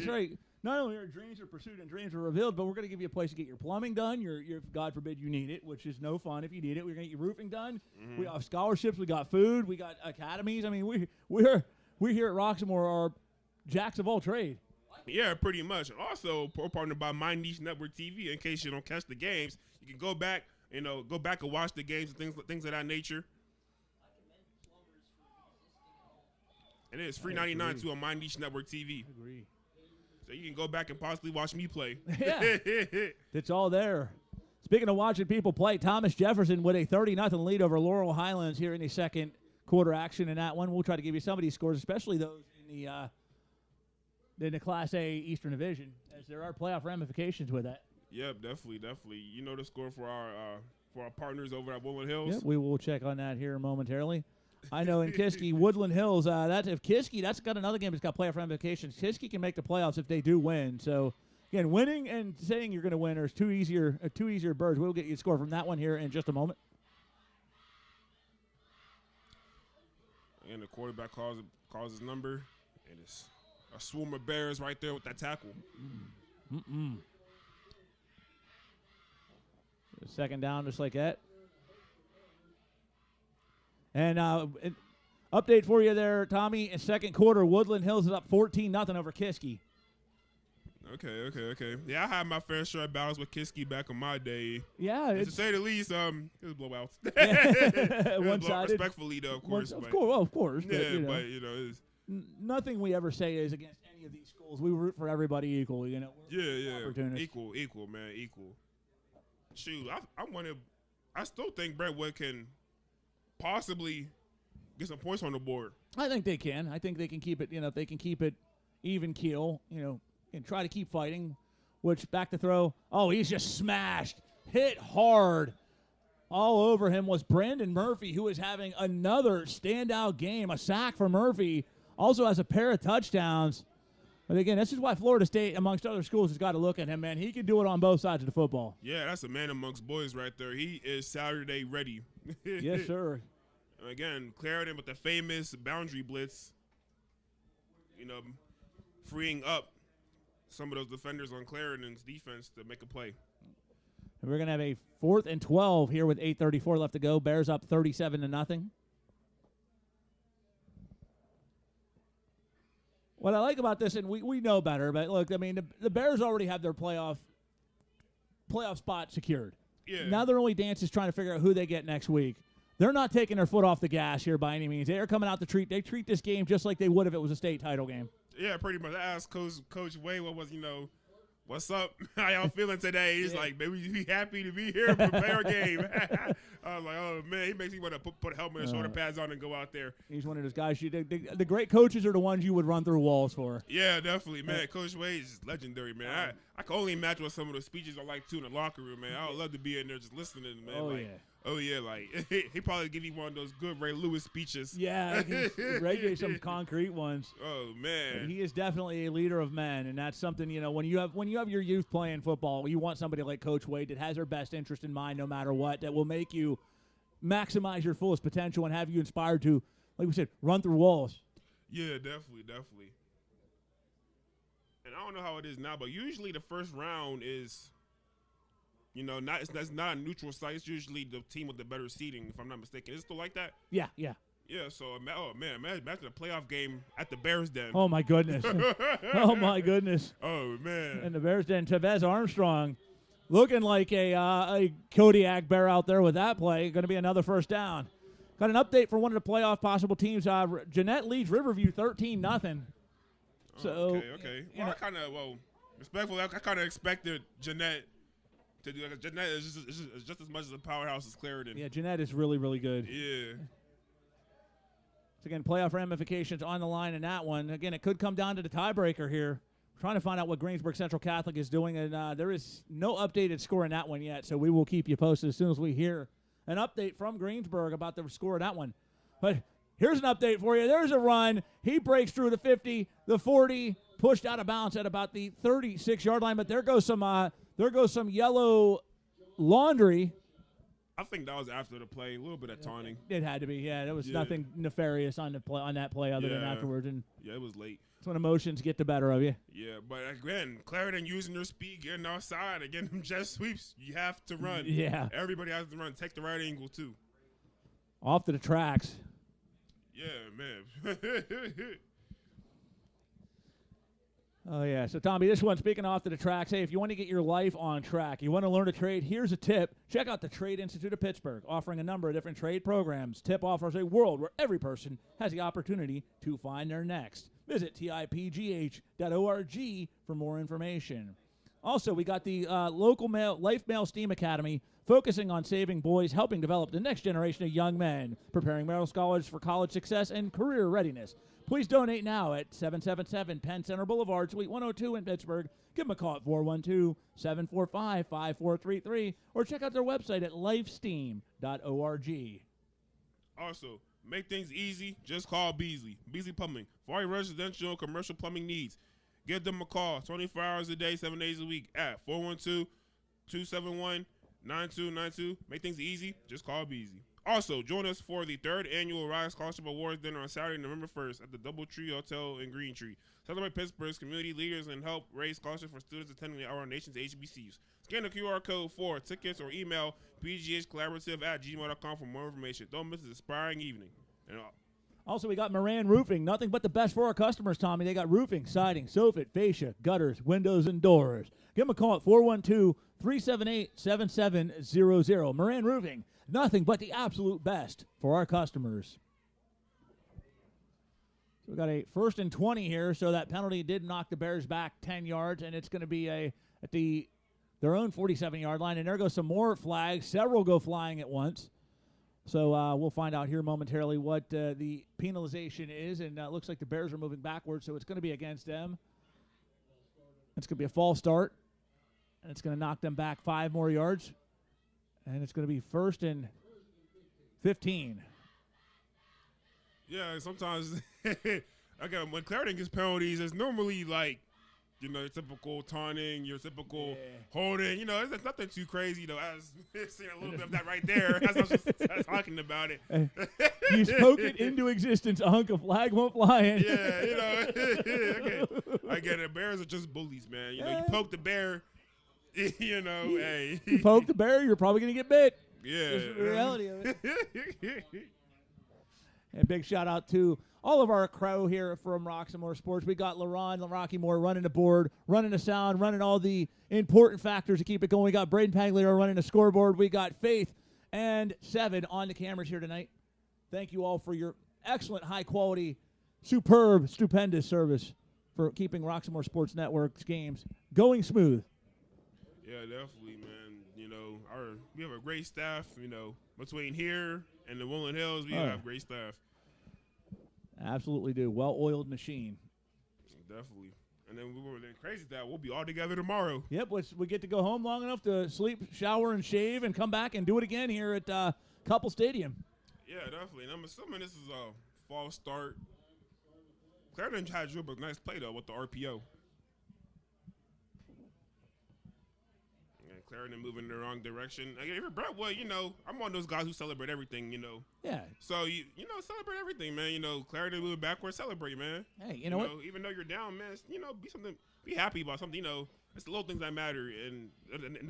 right. Not only are dreams are pursued and dreams are revealed, but we're going to give you a place to get your plumbing done. Your God forbid you need it, which is no fun if you need it. We're going to get your roofing done. Mm-hmm. We have scholarships. We got food. We got academies. I mean, we here at Roxamore are jacks of all trade. Yeah, pretty much. Also, partnered by My Niche Network TV. In case you don't catch the games, you can go back and watch the games and things of that nature. And it is free 99 too on My Niche Network TV. I agree. So you can go back and possibly watch me play. Yeah, it's all there. Speaking of watching people play, Thomas Jefferson with a 30-0 lead over Laurel Highlands here in the second quarter action in that one. We'll try to give you some of these scores, especially those in the Class A Eastern Division, as there are playoff ramifications with that. Yep, definitely. You know the score for our partners over at Woodland Hills. Yep, we will check on that here momentarily. I know in Kiski, Woodland Hills, that's got another game that's got playoff ramifications. Kiski can make the playoffs if they do win. So, again, winning and saying you're going to win are two easier birds. We'll get you a score from that one here in just a moment. And the quarterback calls his number, and it's a swarm of Bears right there with that tackle. Second down, just like that. And update for you there, Tommy. In second quarter, Woodland Hills is up 14-0 over Kiski. Okay. Yeah, I had my fair share of battles with Kiski back in my day. Yeah, to say the least, it was blowouts. One-sided. Respectfully, though, of course. Of course. But, yeah, but it's nothing we ever say is against any of these schools. We root for everybody equal. Yeah. Equal, man. Shoot, I still think Brentwood can possibly get some points on the board. I think they can. I think they can keep it. If they can keep it even keel, and try to keep fighting. Which back to throw. Oh, he's just smashed, hit hard. All over him was Brandon Murphy, who is having another standout game. A sack for Murphy. Also has a pair of touchdowns. But again, this is why Florida State, amongst other schools, has got to look at him, man. He can do it on both sides of the football. Yeah, that's a man amongst boys right there. He is Saturday ready. Yes, sir. Again, Clairton with the famous boundary blitz, freeing up some of those defenders on Clairton's defense to make a play. And we're going to have a 4th and 12 here with 8:34 left to go. Bears up 37-0. What I like about this, and we know better, but look, I mean, the Bears already have their playoff spot secured. Yeah. Now their only dance is trying to figure out who they get next week. They're not taking their foot off the gas here by any means. They are coming out to treat this game just like they would if it was a state title game. Yeah, pretty much. I asked Coach Way what's up? How y'all feeling today? He's like, man, we happy to be here for Bear game. I was like, oh, man, he makes me want to put a helmet and shoulder pads on and go out there. He's one of those guys. The great coaches are the ones you would run through walls for. Yeah, definitely, man. Coach Wade is legendary, man. I can only imagine what some of the speeches are like, too, in the locker room, man. I would love to be in there just listening, man. Oh, yeah, like, he probably give you one of those good Ray Lewis speeches. Yeah, Ray gave some concrete ones. Oh, man. But he is definitely a leader of men, and that's something, when you have your youth playing football, you want somebody like Coach Wade that has their best interest in mind no matter what, that will make you maximize your fullest potential and have you inspired to, like we said, run through walls. Yeah, definitely. And I don't know how it is now, but usually the first round is – that's not a neutral site. It's usually the team with the better seeding, if I'm not mistaken. Is it still like that? Yeah. Yeah, so, imagine a playoff game at the Bears Den. Oh, my goodness. Oh, my goodness. Oh, man. And the Bears Den, Tevez Armstrong looking like a Kodiak Bear out there with that play. Going to be another first down. Got an update for one of the playoff possible teams. Jeanette leads Riverview 13-0. So, okay. Well, respectfully, I kind of expected Jeanette to do that. Jeanette is just as much as a powerhouse as Clairton. Yeah, Jeanette is really, really good. Yeah. So, again, playoff ramifications on the line in that one. Again, it could come down to the tiebreaker here. We're trying to find out what Greensburg Central Catholic is doing, and there is no updated score in that one yet, so we will keep you posted as soon as we hear an update from Greensburg about the score of that one. But here's an update for you. There's a run. He breaks through the 50, the 40, pushed out of bounds at about the 36-yard line, but there goes some yellow laundry. I think that was after the play, a little bit of taunting. It had to be, yeah. There was nothing nefarious on that play other than afterwards. And yeah, it was late. That's when emotions get the better of you. Yeah, but again, Clairton using their speed, getting outside, and getting them jet sweeps. You have to run. Yeah. Everybody has to run. Take the right angle, too. Off to the tracks. Yeah, man. Oh, yeah. So, Tommy, this one, speaking off to the tracks, hey, if you want to get your life on track, you want to learn a trade, here's a tip. Check out the Trade Institute of Pittsburgh, offering a number of different trade programs. TIP offers a world where every person has the opportunity to find their next. Visit tipgh.org for more information. Also, we got the local Life Mail STEAM Academy, focusing on saving boys, helping develop the next generation of young men, preparing middle scholars for college success and career readiness. Please donate now at 777 Penn Center Boulevard, Suite 102 in Pittsburgh. Give them a call at 412-745-5433 or check out their website at lifesteam.org. Also, make things easy. Just call Beasley. Beasley Plumbing. For all your residential and commercial plumbing needs. Give them a call 24 hours a day, 7 days a week at 412-271-9292. Make things easy. Just call Beasley. Also, join us for the 3rd annual Rise Scholarship Awards dinner on Saturday, November 1st at the Doubletree Hotel in Green Tree. Celebrate Pittsburgh's community leaders and help raise scholarships for students attending our nation's HBCUs. Scan the QR code for tickets or email pghcollaborative@gmail.com for more information. Don't miss this inspiring evening. Also, we got Moran Roofing. Nothing but the best for our customers, Tommy. They got roofing, siding, soffit, fascia, gutters, windows, and doors. Give them a call at 412-378-7700. Moran Roofing. Nothing but the absolute best for our customers. So we got a 1st and 20 here, so that penalty did knock the Bears back 10 yards, and it's going to be at their own 47-yard line. And there goes some more flags. Several go flying at once. So we'll find out here momentarily what the penalization is, and it looks like the Bears are moving backwards, so it's going to be against them. It's going to be a false start, and it's going to knock them back 5 more yards. And it's going to be 1st and 15. Yeah, sometimes again, when Clairton gets penalties, it's normally like, your typical taunting, your typical holding. It's nothing too crazy. As seeing a little bit of that right there as I was just talking about it. You spoke it into existence. A hunk of flag won't fly in. Yeah, okay. I get it. Bears are just bullies, man. You poke the bear. Hey. You poke the bear, you're probably going to get bit. Yeah. That's the reality of it. And big shout out to all of our crew here from Roxamore Sports. We got LaRon Rockymore running the board, running the sound, running all the important factors to keep it going. We got Braden Pagliaro running the scoreboard. We got Faith and Seven on the cameras here tonight. Thank you all for your excellent, high-quality, superb, stupendous service for keeping Roxamore Sports Network's games going smooth. Yeah, definitely, man. We have a great staff, between here and the Woodland Hills, we have great staff. Absolutely do. Well-oiled machine. Definitely. And then crazy that we'll be all together tomorrow. Yep, we get to go home long enough to sleep, shower, and shave, and come back and do it again here at Couple Stadium. Yeah, definitely. And I'm assuming this is a fall start. Clairton had a nice play, though, with the RPO. Clairton moving in the wrong direction. If you're Brentwood, I'm one of those guys who celebrate everything, Yeah. So, celebrate everything, man. Clairton moving backwards, celebrate, man. Hey, you know what? Even though you're down, man, be happy about something, It's the little things that matter, and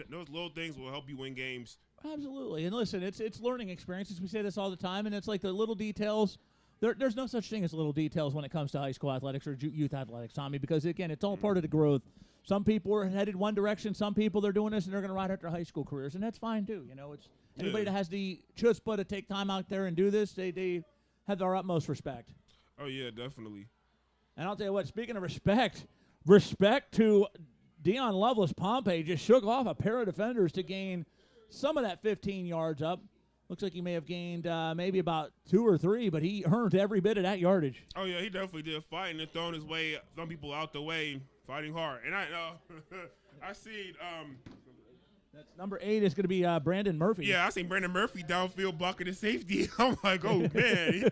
those little things will help you win games. Absolutely. And listen, it's learning experiences. We say this all the time, and it's like the little details. There's no such thing as little details when it comes to high school athletics or youth athletics, Tommy, because, again, it's all part of the growth. Some people are headed one direction. Some people, they're doing this, and they're going to ride out their high school careers, and that's fine, too. It's anybody that has the chutzpah to take time out there and do this, they have our utmost respect. Oh, yeah, definitely. And I'll tell you what, speaking of respect to Deion Lovelace, Pompey just shook off a pair of defenders to gain some of that 15 yards up. Looks like he may have gained maybe about 2 or 3, but he earned every bit of that yardage. Oh, yeah, he definitely did. Fighting and throwing his way, some people out the way, fighting hard. And I see that's number 8 is going to be Brandon Murphy. Yeah, I seen Brandon Murphy downfield blocking the safety. I'm like, oh, man.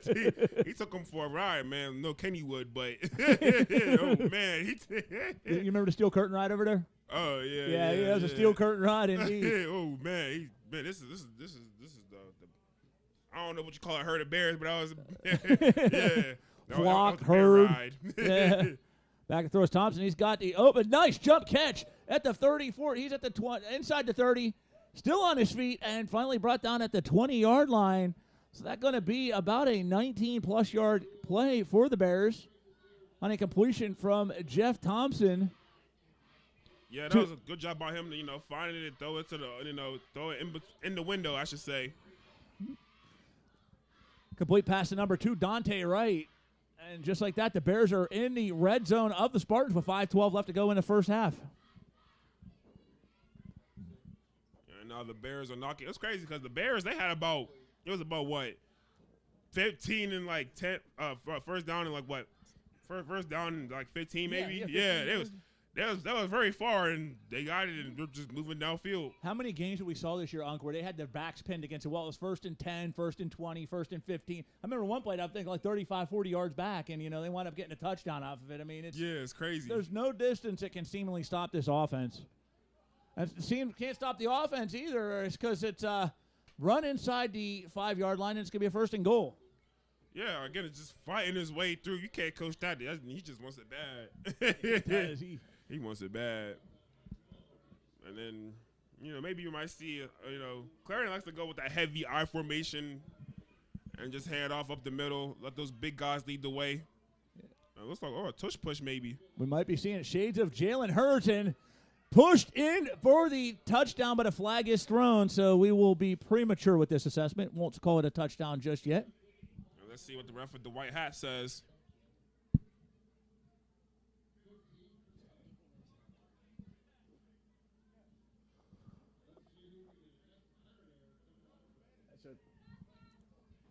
He took him for a ride, man. No Kennywood, but oh, man. You remember the steel curtain ride over there? Oh, yeah. Yeah, it was a steel curtain ride, indeed. Oh, man. This is the I don't know what you call it, herd of bears, but I was flock, herd. Yeah. Back to throws Thompson. He's got the open, nice jump catch at the 34. He's at the 20, inside the 30, still on his feet, and finally brought down at the 20-yard line. So that's going to be about a 19-plus yard play for the Bears on a completion from Jeff Thompson. Yeah, that was a good job by him to find it and throw it to the throw it in the window, I should say. Complete pass to number 2, Dante Wright. And just like that, the Bears are in the red zone of the Spartans with 5:12 left to go in the first half. And now the Bears are knocking. It's crazy because the Bears, they had about what? 15 and like 10, first down and like what? First down and like 15 maybe. Yeah, 15 that was very far, and they got it, and they're just moving downfield. How many games that we saw this year, Unc, where they had their backs pinned against it? Well, it was 1st and 10, 1st and 20, 1st and 15. I remember one play, I think like 35, 40 yards back, and, they wound up getting a touchdown off of it. I mean, it's crazy. There's no distance that can seemingly stop this offense. And can't stop the offense either. It's because it's run inside the 5-yard line, and it's going to be a 1st and goal. Yeah, again, it's just fighting his way through. You can't coach that. He just wants it bad. He wants it bad. And then, maybe you might see, Clairton likes to go with that heavy I formation and just hand off up the middle, let those big guys lead the way. It looks like, a tush push maybe. We might be seeing shades of Jalen Hurton pushed in for the touchdown, but a flag is thrown, so we will be premature with this assessment. Won't call it a touchdown just yet. Let's see what the ref with the white hat says.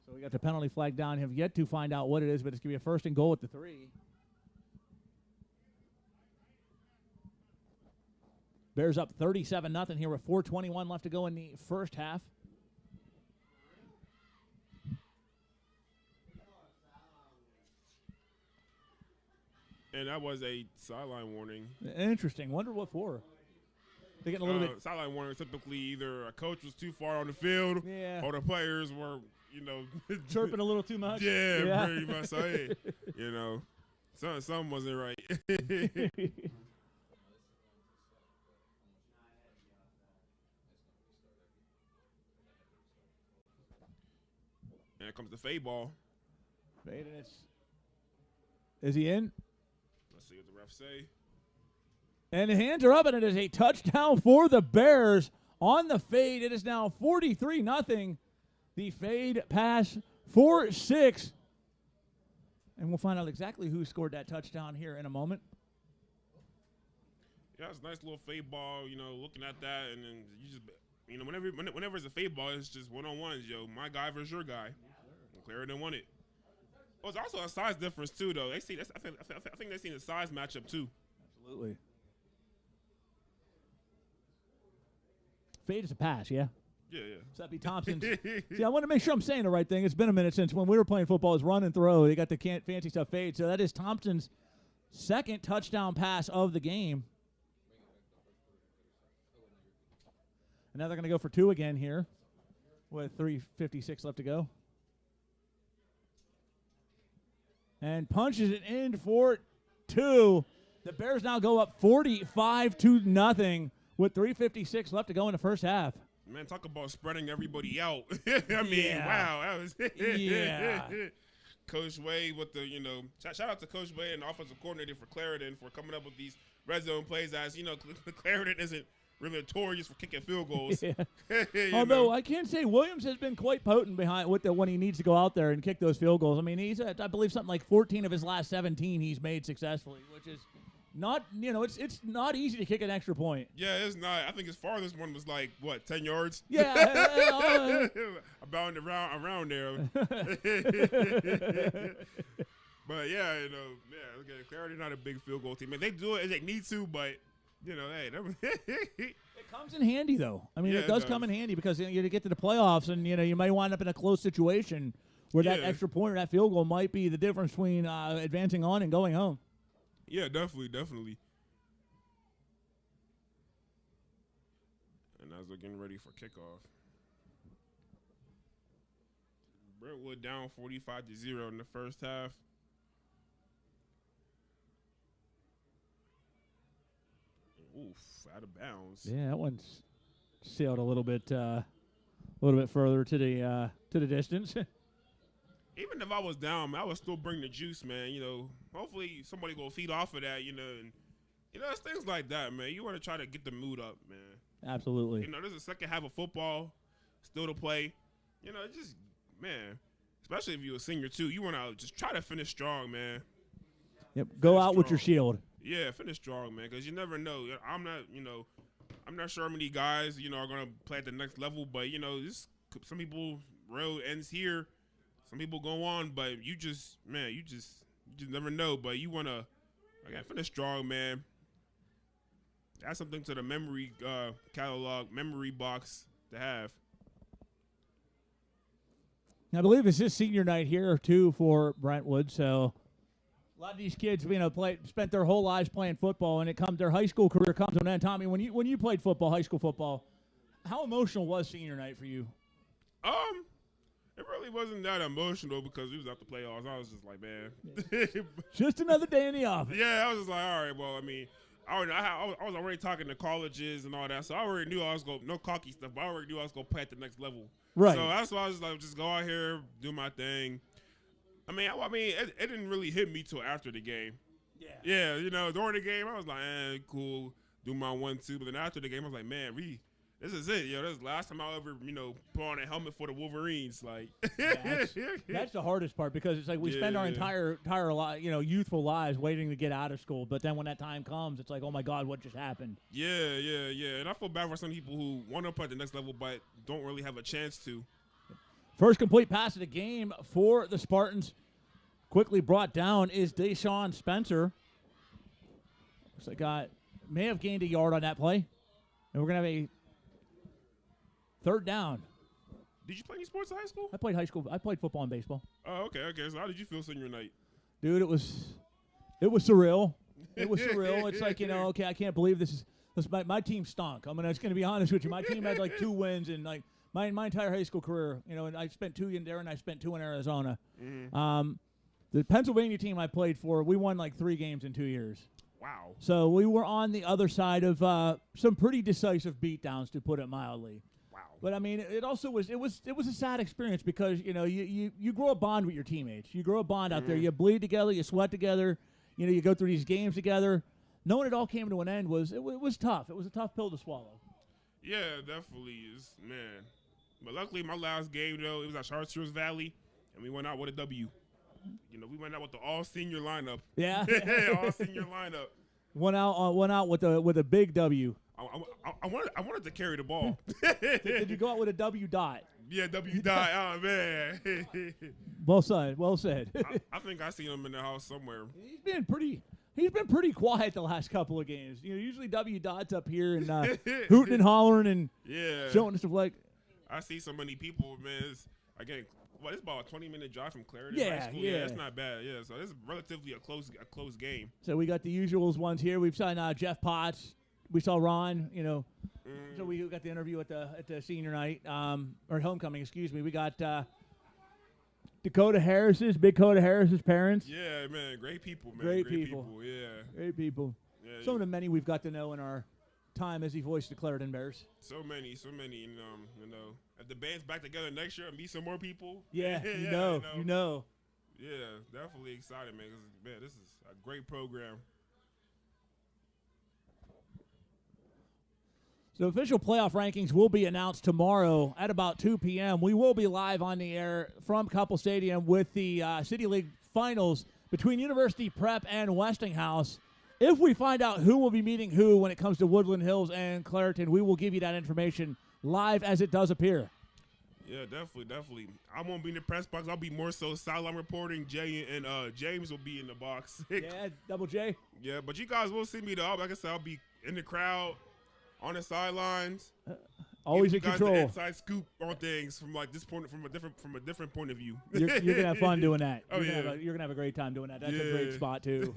So we got the penalty flag down. Have yet to find out what it is, but it's going to be a 1st and goal at the 3. Bears up 37-0 here with 4:21 left to go in the first half. And that was a sideline warning. Interesting. Wonder what for. They're getting a little bit. Sideline warning, typically either a coach was too far on the field or the players were, chirping a little too much. Yeah, pretty much. So, hey, something wasn't right. And here comes the fade ball. Fade, and is he in? Let's see what the refs say. And the hands are up, and it is a touchdown for the Bears on the fade. It is now 43-0. The fade pass for 6. And we'll find out exactly who scored that touchdown here in a moment. Yeah, it's a nice little fade ball, looking at that, and then you just, whenever it's a fade ball, it's just one-on-ones, my guy versus your guy. Clairton won it. Oh, it's also a size difference too, though. I think they've seen a size matchup too. Absolutely. Fade is a pass, yeah. Yeah. So that'd be Thompson's. See, I want to make sure I'm saying the right thing. It's been a minute since when we were playing football. It's run and throw. They got the fancy stuff fade. So that is Thompson's second touchdown pass of the game. And now they're going to go for 2 again here with 3:56 left to go. And punches it in for 2. The Bears now go up 45-0 with 3:56 left to go in the first half. Man, talk about spreading everybody out. I mean, wow. That was Coach Wade with the, shout out to Coach Wade and the offensive coordinator for Clairton for coming up with these red zone plays. As, Clairton isn't really notorious for kicking field goals. Yeah. Although I can say Williams has been quite potent behind when he needs to go out there and kick those field goals. I mean, he's I believe something like 14 of his last 17 he's made successfully, which is not, it's not easy to kick an extra point. Yeah, it's not. I think his farthest one was like, 10 yards? Yeah. About around there. But, yeah, okay, Clairton's not a big field goal team. I mean, they do it as they need to, but, hey. It comes in handy, though. I mean, it does come in handy because you get to the playoffs and, you might wind up in a close situation where that extra point or that field goal might be the difference between advancing on and going home. Yeah, definitely. And as they're getting ready for kickoff, Brentwood down 45-0 in the first half. Oof, out of bounds. Yeah, that one's sailed a little bit further to the distance. Even if I was down, I would still bring the juice, man. Hopefully somebody will feed off of that, and it's things like that, man. You want to try to get the mood up, man. Absolutely. There's a second half of football still to play. Just, man, especially if you're a senior too, you want to just try to finish strong, man. Yep. Go out with your shield. Yeah, finish strong, man, because you never know. I'm not sure how many guys, are going to play at the next level, but, some people road ends here. some people go on, but you just never know. But you want to, again, finish strong, man. Add something to the memory catalog, memory box to have. I believe it's his senior night here, too, for Brentwood. So a lot of these kids, spent their whole lives playing football, and their high school career comes to an end. Tommy, when you played football, high school football, how emotional was senior night for you? It really wasn't that emotional because we was out the playoffs. I was just like, man. Just another day in the office. Yeah, I was just like, all right, well, I mean, I was already talking to colleges and all that, so I already knew I was going, no cocky stuff, but I already knew I was going to play at the next level. Right. So that's why I was just like, just go out here, do my thing. I mean, it didn't really hit me till after the game. Yeah. Yeah, during the game, I was like, cool, do my 1-2. But then after the game, I was like, man, this is it. This is the last time I'll ever, put on a helmet for the Wolverines. Like, that's the hardest part because it's like we spend our entire youthful lives waiting to get out of school. But then when that time comes, it's like, oh my God, what just happened? Yeah. And I feel bad for some people who want to play at the next level but don't really have a chance to. First complete pass of the game for the Spartans. Quickly brought down is Deshaun Spencer. Looks like may have gained a yard on that play. And we're going to have a third down. Did you play any sports in high school? I played high school. I played football and baseball. Oh, okay. So how did you feel senior night? Dude, it was surreal. It was surreal. It's like, okay, I can't believe this. My team stunk. I'm just going to be honest with you. My team had like 2 wins and like my entire high school career, and I spent 2 in there and I spent 2 in Arizona. Mm-hmm. The Pennsylvania team I played for, we won like 3 games in 2 years. Wow. So we were on the other side of some pretty decisive beatdowns, to put it mildly. Wow. But I mean, it also was a sad experience because you grow a bond with your teammates. You grow a bond out there. You bleed together. You sweat together. You go through these games together. Knowing it all came to an end was tough. It was a tough pill to swallow. Yeah, definitely is, man. But luckily, my last game though, it was at Chartreuse Valley, and we went out with a W. We went out with the all-senior lineup. Yeah. All-senior lineup. Went out with a big W. I wanted to carry the ball. Did you go out with a W dot? Yeah, W dot. Oh man. Well said. Well said. I think I seen him in the house somewhere. He's been pretty quiet the last couple of games. Usually W dot's up here and hooting and hollering and showing stuff like. I see so many people, man. It's about a 20-minute drive from Clairton. Yeah, Highschool. yeah. That's not bad. Yeah, so it's relatively a close game. So we got the usuals ones here. We've signed Jeff Potts. We saw Ron. So we got the interview at the senior night or homecoming. Excuse me. We got Big Dakota Harris's parents. Yeah, man, great people, man. Great people. Yeah, great people. Yeah, some of the many we've got to know in our time as he voiced the Clairton Bears. So many. If the band's back together next year and meet some more people. Yeah, you know. Yeah, definitely excited, man. 'Cause, man, this is a great program. So official playoff rankings will be announced tomorrow at about 2 p.m. We will be live on the air from Couple Stadium with the City League Finals between University Prep and Westinghouse. If we find out who will be meeting who when it comes to Woodland Hills and Clairton, we will give you that information live as it does appear. Yeah, definitely. I won't be in the press box. I'll be more so sideline reporting. Jay and James will be in the box. Yeah, Double J. Yeah, but you guys will see me though. Like I said, I'll be in the crowd, on the sidelines. Always in guys control. The inside scoop on things from like this point, from a different point of view. You're gonna have fun doing that. You're gonna have a great time doing that. That's a great spot too.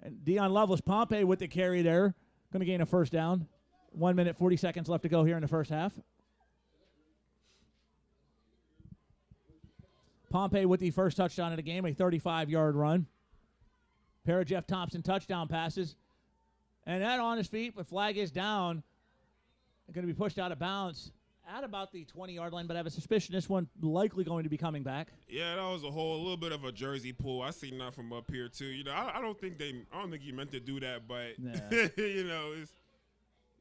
And Dion Lovelace Pompey with the carry there, gonna gain a first down. 1 minute 40 seconds left to go here in the first half. Pompey with the first touchdown of the game, a 35-yard run. Pair of Jeff Thompson touchdown passes. And that on his feet, but flag is down. Going to be pushed out of bounds at about the 20-yard line, but I have a suspicion this one likely going to be coming back. Yeah, that was a little bit of a jersey pull. I seen that from up here too. I don't think he meant to do that, but it's,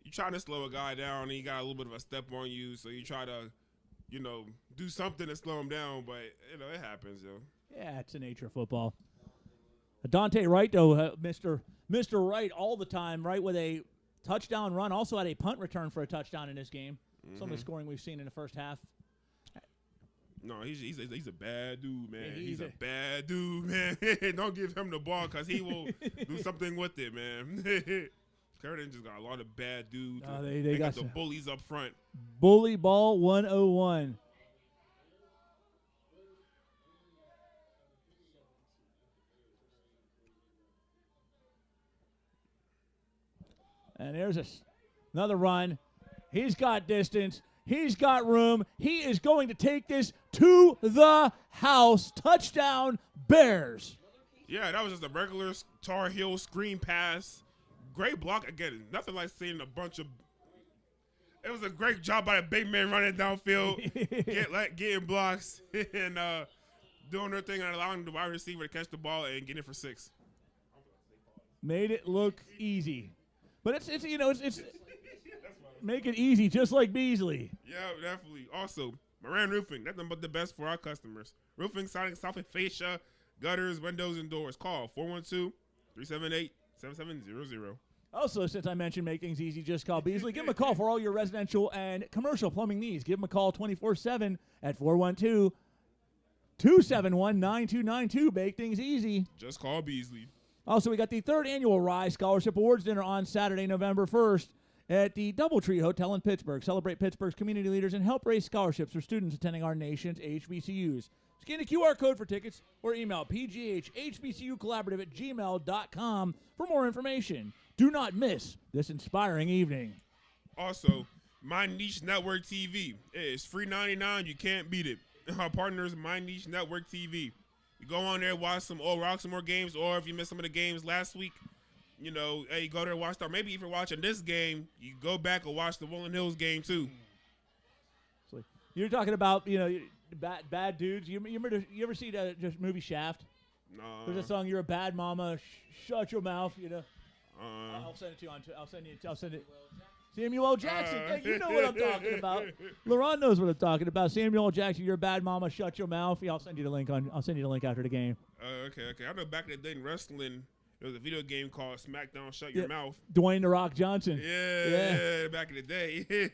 you trying to slow a guy down and he got a little bit of a step on you, so you try to, do something to slow him down, but it happens, yo. Yeah, it's the nature of football. Dante Wright, though, Mr. Wright all the time, right, with a touchdown run. Also had a punt return for a touchdown in this game. Some of the scoring we've seen in the first half. No, he's a bad dude, man. Yeah, he's a bad dude, man. Don't give him the ball because he will do something with it, man. Clairton just got a lot of bad dudes. They got the bullies up front. Bully ball 101. And there's another run. He's got distance. He's got room. He is going to take this to the house. Touchdown, Bears. Yeah, that was just a regular Tar Heel screen pass. Great block. Again, nothing like seeing a bunch of – it was a great job by the big man running downfield, getting blocks, and doing their thing and allowing the wide receiver to catch the ball and get it for 6. Made it look easy. But it's make it easy, just like Beasley. Yeah, definitely. Also, Moran Roofing, nothing but the best for our customers. Roofing, siding, soffit, fascia, gutters, windows, and doors. Call 412-378-7700. Also, since I mentioned make things easy, just call Beasley. Give him a call for all your residential and commercial plumbing needs. Give him a call 24/7 at 412-271-9292. Make things easy. Just call Beasley. Also, we got the 3rd annual Rise Scholarship Awards Dinner on Saturday, November 1st at the Doubletree Hotel in Pittsburgh. Celebrate Pittsburgh's community leaders and help raise scholarships for students attending our nation's HBCUs. Scan the QR code for tickets or email pghhbcucollaborative@gmail.com for more information. Do not miss this inspiring evening. Also, My Niche Network TV. It's free $99. You can't beat it. Our partners, My Niche Network TV. You go on there, watch some old Roxamore games, or if you missed some of the games last week, you go there, watch that. Maybe if you're watching this game, you go back and watch the Rolling Hills game too. So you're talking about, bad dudes. You ever see the just movie Shaft? No. There's a song, "You're a Bad Mama, Shut Your Mouth." I'll send it to you I'll send it. Samuel L. Jackson. Yeah, you know what I'm talking about. LaRon knows what I'm talking about. Samuel L. Jackson, "You're a Bad Mama, Shut Your Mouth." Yeah, I'll send you the link after the game. Okay. I know back in the day in wrestling, there was a video game called SmackDown Shut Your Mouth. Dwayne "The Rock" Johnson. Yeah, back in the day. He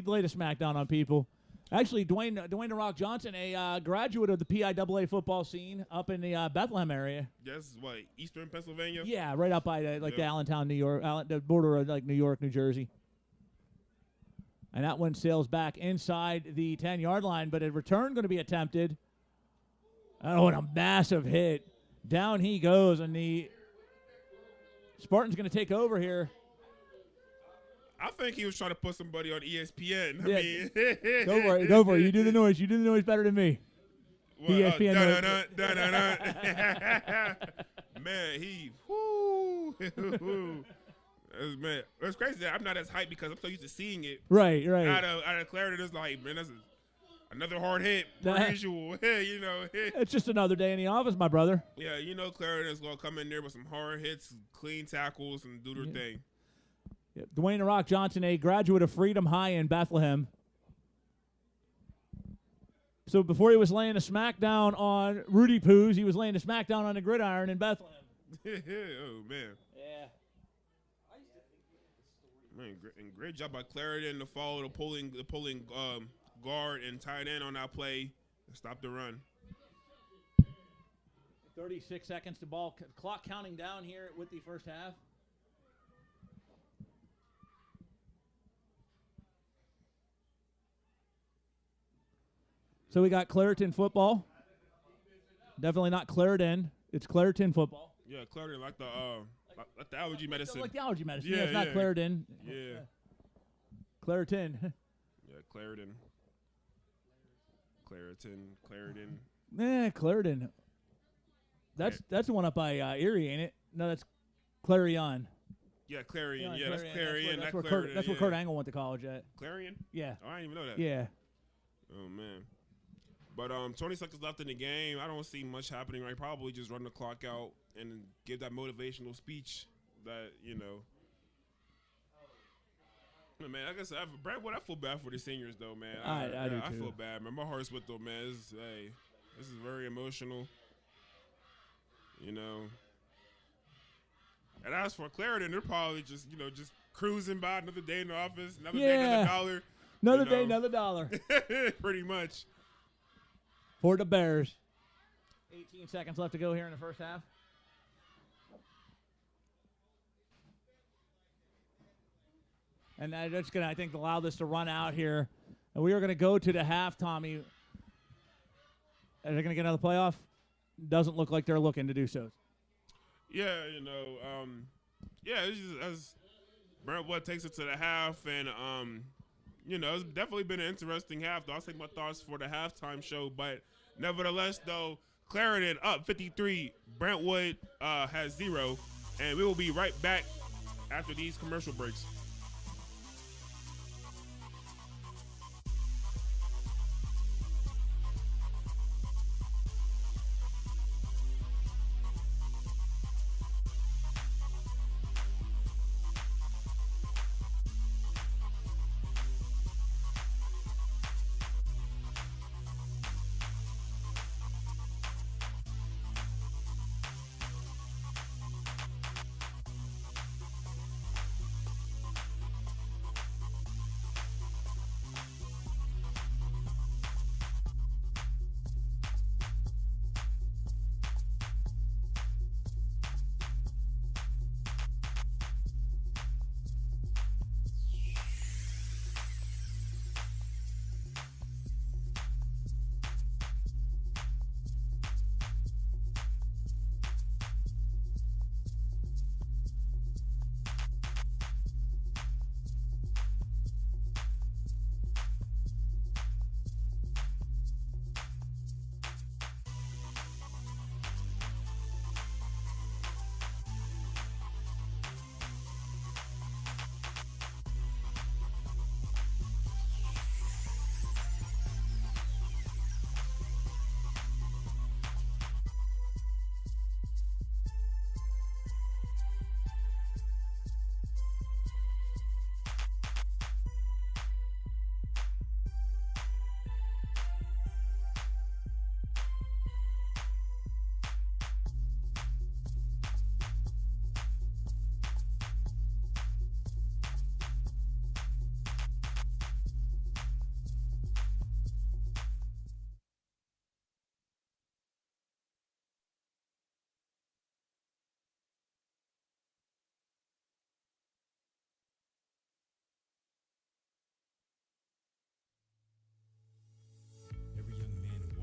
laid a smackdown on people. Actually, Dwayne "The Rock" Johnson, a graduate of the PIAA football scene up in the Bethlehem area. Yes, Eastern Pennsylvania? Yeah, right up by the Allentown, New York, the border of New York, New Jersey. And that one sails back inside the 10-yard line, but a return going to be attempted. Oh, and a massive hit. Down he goes, and the Spartans going to take over here. I think he was trying to put somebody on ESPN. Go for it. You do the noise. You do the noise better than me. Well, ESPN man, man, it's crazy that I'm not as hyped because I'm so used to seeing it. Right. Out of Clairton, it's like, man, that's another hard hit, per usual. It's just another day in the office, my brother. Yeah, Clairton is going to come in there with some hard hits, clean tackles, and do their thing. Yep. Dwayne "The Rock" Johnson, a graduate of Freedom High in Bethlehem. So before he was laying a smackdown on Rudy Poos, he was laying a smackdown on the gridiron in Bethlehem. Oh, man. Yeah. Man, great job by Clairton to follow the pulling guard and tight end on that play and stop the run. 36 seconds to ball. Clock counting down here with the first half. So we got Clairton football. Definitely not Clairton. It's Clairton football. Yeah, Clairton, like the allergy medicine. Like the allergy medicine. Yeah, it's not Clairton. Yeah. Clairton. Yeah, Clairton. Clairton. That's the one up by Erie, ain't it? No, that's Clarion. Yeah, Clarion. Yeah, that's Clarion. That's where Kurt Angle went to college at. Clarion? Yeah. Oh, I didn't even know that. Yeah. Oh, man. But 20 seconds left in the game. I don't see much happening. Right, probably just run the clock out and give that motivational speech that Man, like I said, Brentwood, I feel bad for the seniors though, man. I do too. I feel bad, man. My heart's with them, man. This is very emotional. And as for Clairton, they're probably just cruising by, another day in the office, another day, another dollar. Another day, another dollar. Pretty much. for the Bears. 18 seconds left to go here in the first half. And that's going to, I think, allow this to run out here. And we are going to go to the half, Tommy. Are they going to get another playoff? Doesn't look like they're looking to do so. Yeah, it's just as Brentwood takes it to the half, and it's definitely been an interesting half. Though I'll take my thoughts for the halftime show, but nevertheless, though, Clairton up 53, Brentwood has 0, and we will be right back after these commercial breaks.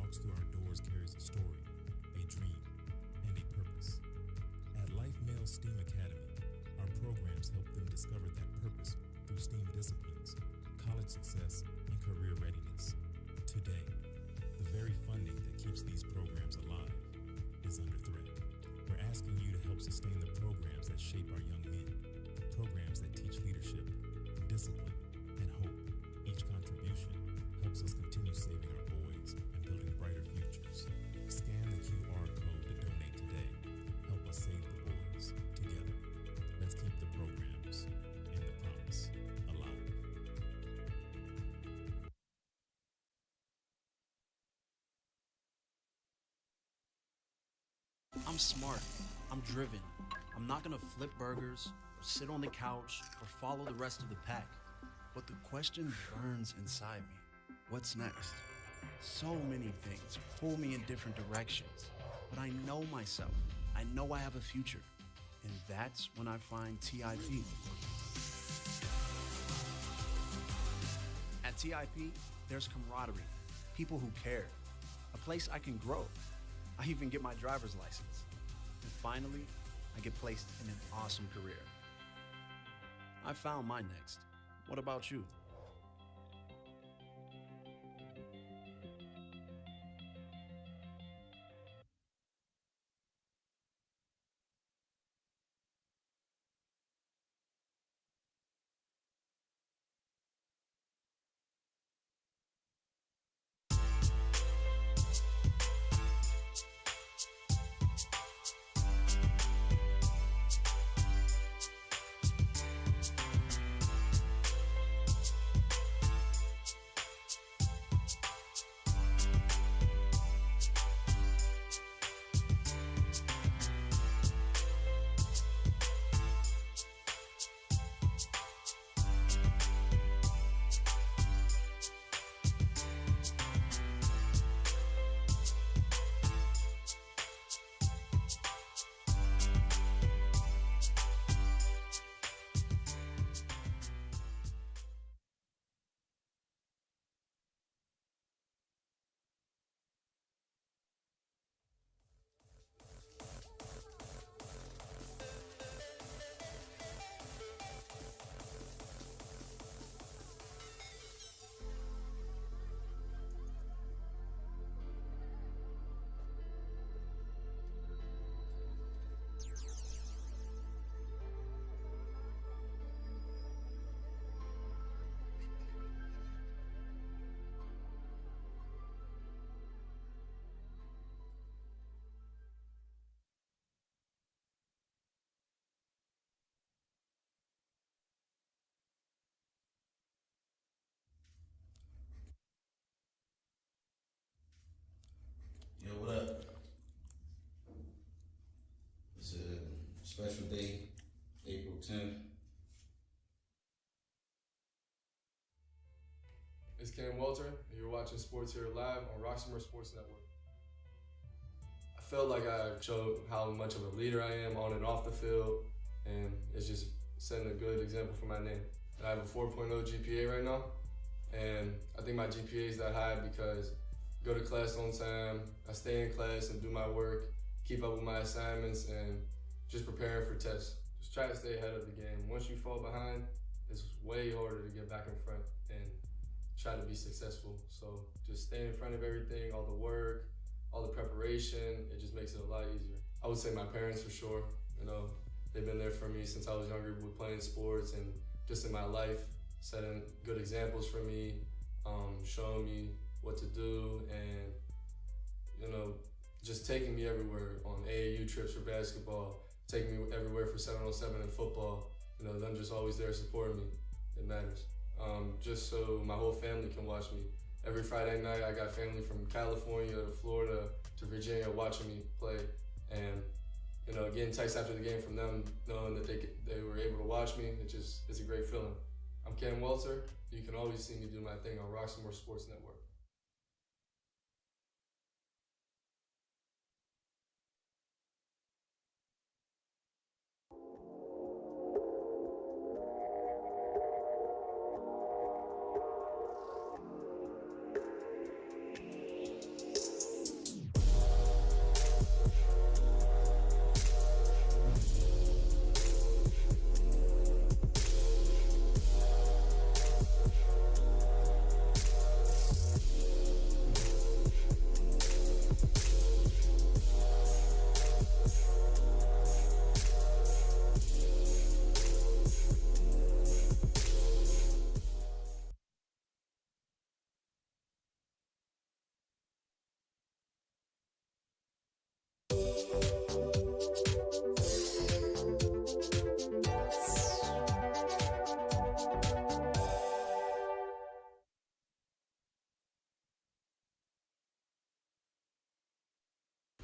Through our doors carries a story, a dream, and a purpose. At Life Male STEAM Academy, our programs help them discover that purpose through STEAM disciplines, college success, and career readiness. Today, the very funding that keeps these programs alive is under threat. We're asking you to help sustain the programs that shape our young men, programs that teach leadership, discipline, and hope. Each contribution helps us continue saving our boys and building brighter futures. Scan the QR code to donate today. Help us save the boys together. Let's keep the programs and the promise alive. I'm smart. I'm driven. I'm not gonna flip burgers or sit on the couch or follow the rest of the pack. But the question burns inside me. What's next? So many things pull me in different directions, but I know myself. I know I have a future, and that's when I find TIP. At TIP, there's camaraderie, people who care, a place I can grow. I even get my driver's license. And finally, I get placed in an awesome career. I found my next. What about you? special day, April 10th. It's Cam Welter, and you're watching Sports Here live on Roxamore Sports Network. I felt like I showed how much of a leader I am on and off the field, and it's just setting a good example for my name. I have a 4.0 GPA right now, and I think my GPA is that high because I go to class on time, I stay in class and do my work, keep up with my assignments, and just preparing for tests. Just try to stay ahead of the game. Once you fall behind, it's way harder to get back in front and try to be successful. So just stay in front of everything, all the work, all the preparation, it just makes it a lot easier. I would say my parents for sure. You know, they've been there for me since I was younger with playing sports and just in my life, setting good examples for me, showing me what to do, and you know, just taking me everywhere on AAU trips for basketball, taking me everywhere for 7-on-7 and football. You know, them just always there supporting me. It matters. Just so my whole family can watch me. Every Friday night, I got family from California to Florida to Virginia watching me play, and you know, getting texts after the game from them, knowing that they were able to watch me. It's a great feeling. I'm Cam Welter. You can always see me do my thing on Roxamore Sports Network.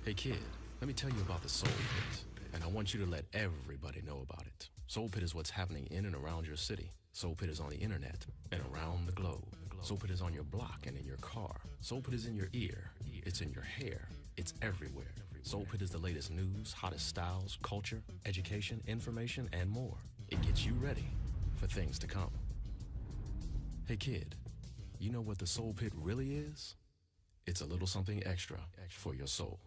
Hey kid, let me tell you about the Soul Pit, and I want you to let everybody know about it. Soul Pit is what's happening in and around your city. Soul Pit is on the internet and around the globe. Soul Pit is on your block and in your car. Soul Pit is in your ear. It's in your hair. It's everywhere. Soul Pit is the latest news, hottest styles, culture, education, information, and more. It gets you ready for things to come. Hey kid, you know what the Soul Pit really is? It's a little something extra for your soul.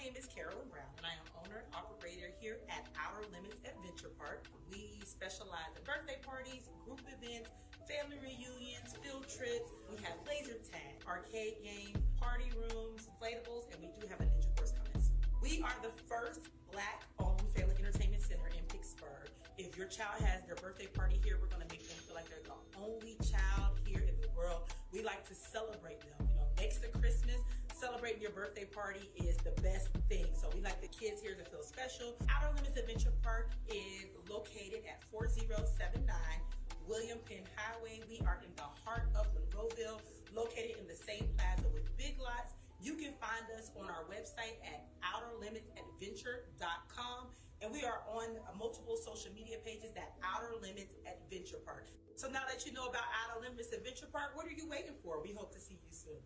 name is Carolyn Brown, and I am owner and operator here at Outer Limits Adventure Park. We specialize in birthday parties, group events, family reunions, field trips. We have laser tag, arcade games, party rooms, inflatables, and we do have a ninja course coming soon. We are the first Black-owned family entertainment center in Pittsburgh. If your child has their birthday party here, we're going to make them feel like they're the only child here in the world. We like to celebrate them. Next to Christmas, celebrating your birthday party is the best thing. So we like the kids here to feel special. Outer Limits Adventure Park is located at 4079 William Penn Highway. We are in the heart of Monroeville, located in the same plaza with Big Lots. You can find us on our website at outerlimitsadventure.com. And we are on multiple social media pages at Outer Limits Adventure Park. So now that you know about Outer Limits Adventure Park, what are you waiting for? We hope to see you soon.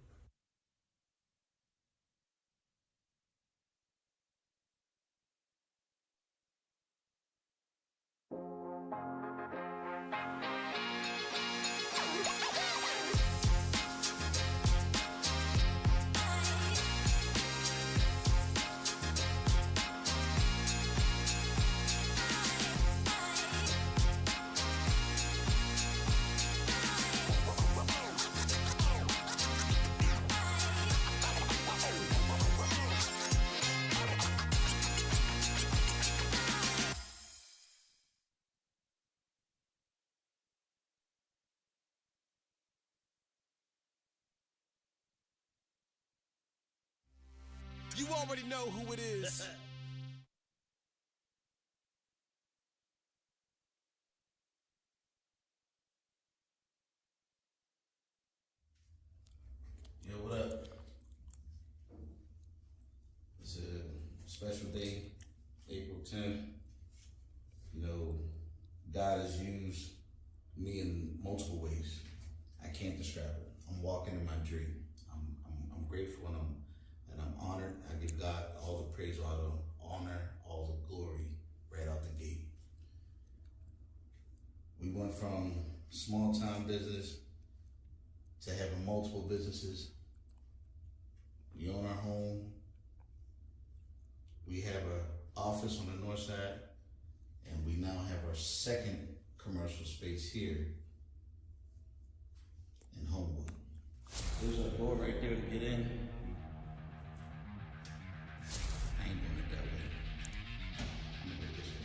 You already know who it is. Yo, what up? It's a special day, April 10th. God has used me in multiple ways. I can't describe it. I'm walking in my dream. I'm grateful and I'm honored. I give God all the praise, all the honor, all the glory right out the gate. We went from small time business to having multiple businesses. We own our home. We have an office on the north side, and we now have our second commercial space here in Homewood. There's a door right there to get in. I ain't doing it that way. I'm gonna do it this way.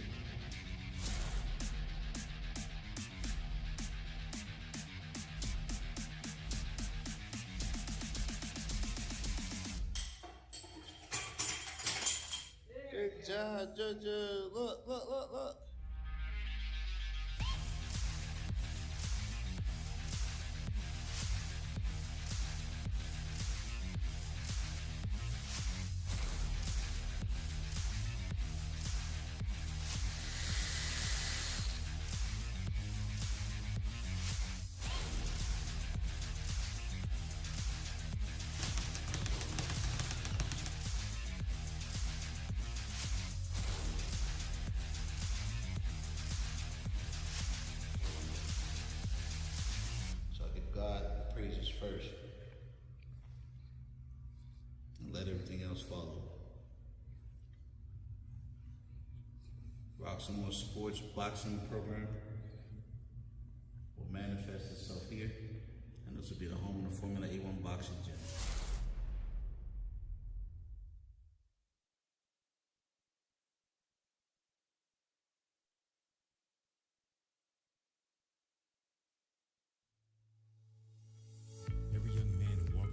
Good job, Jojo. Look. God praises first and let everything else follow. Roxamore Sports Boxing Program will manifest itself here, and this will be the home of the Formula A1 Boxing Gym.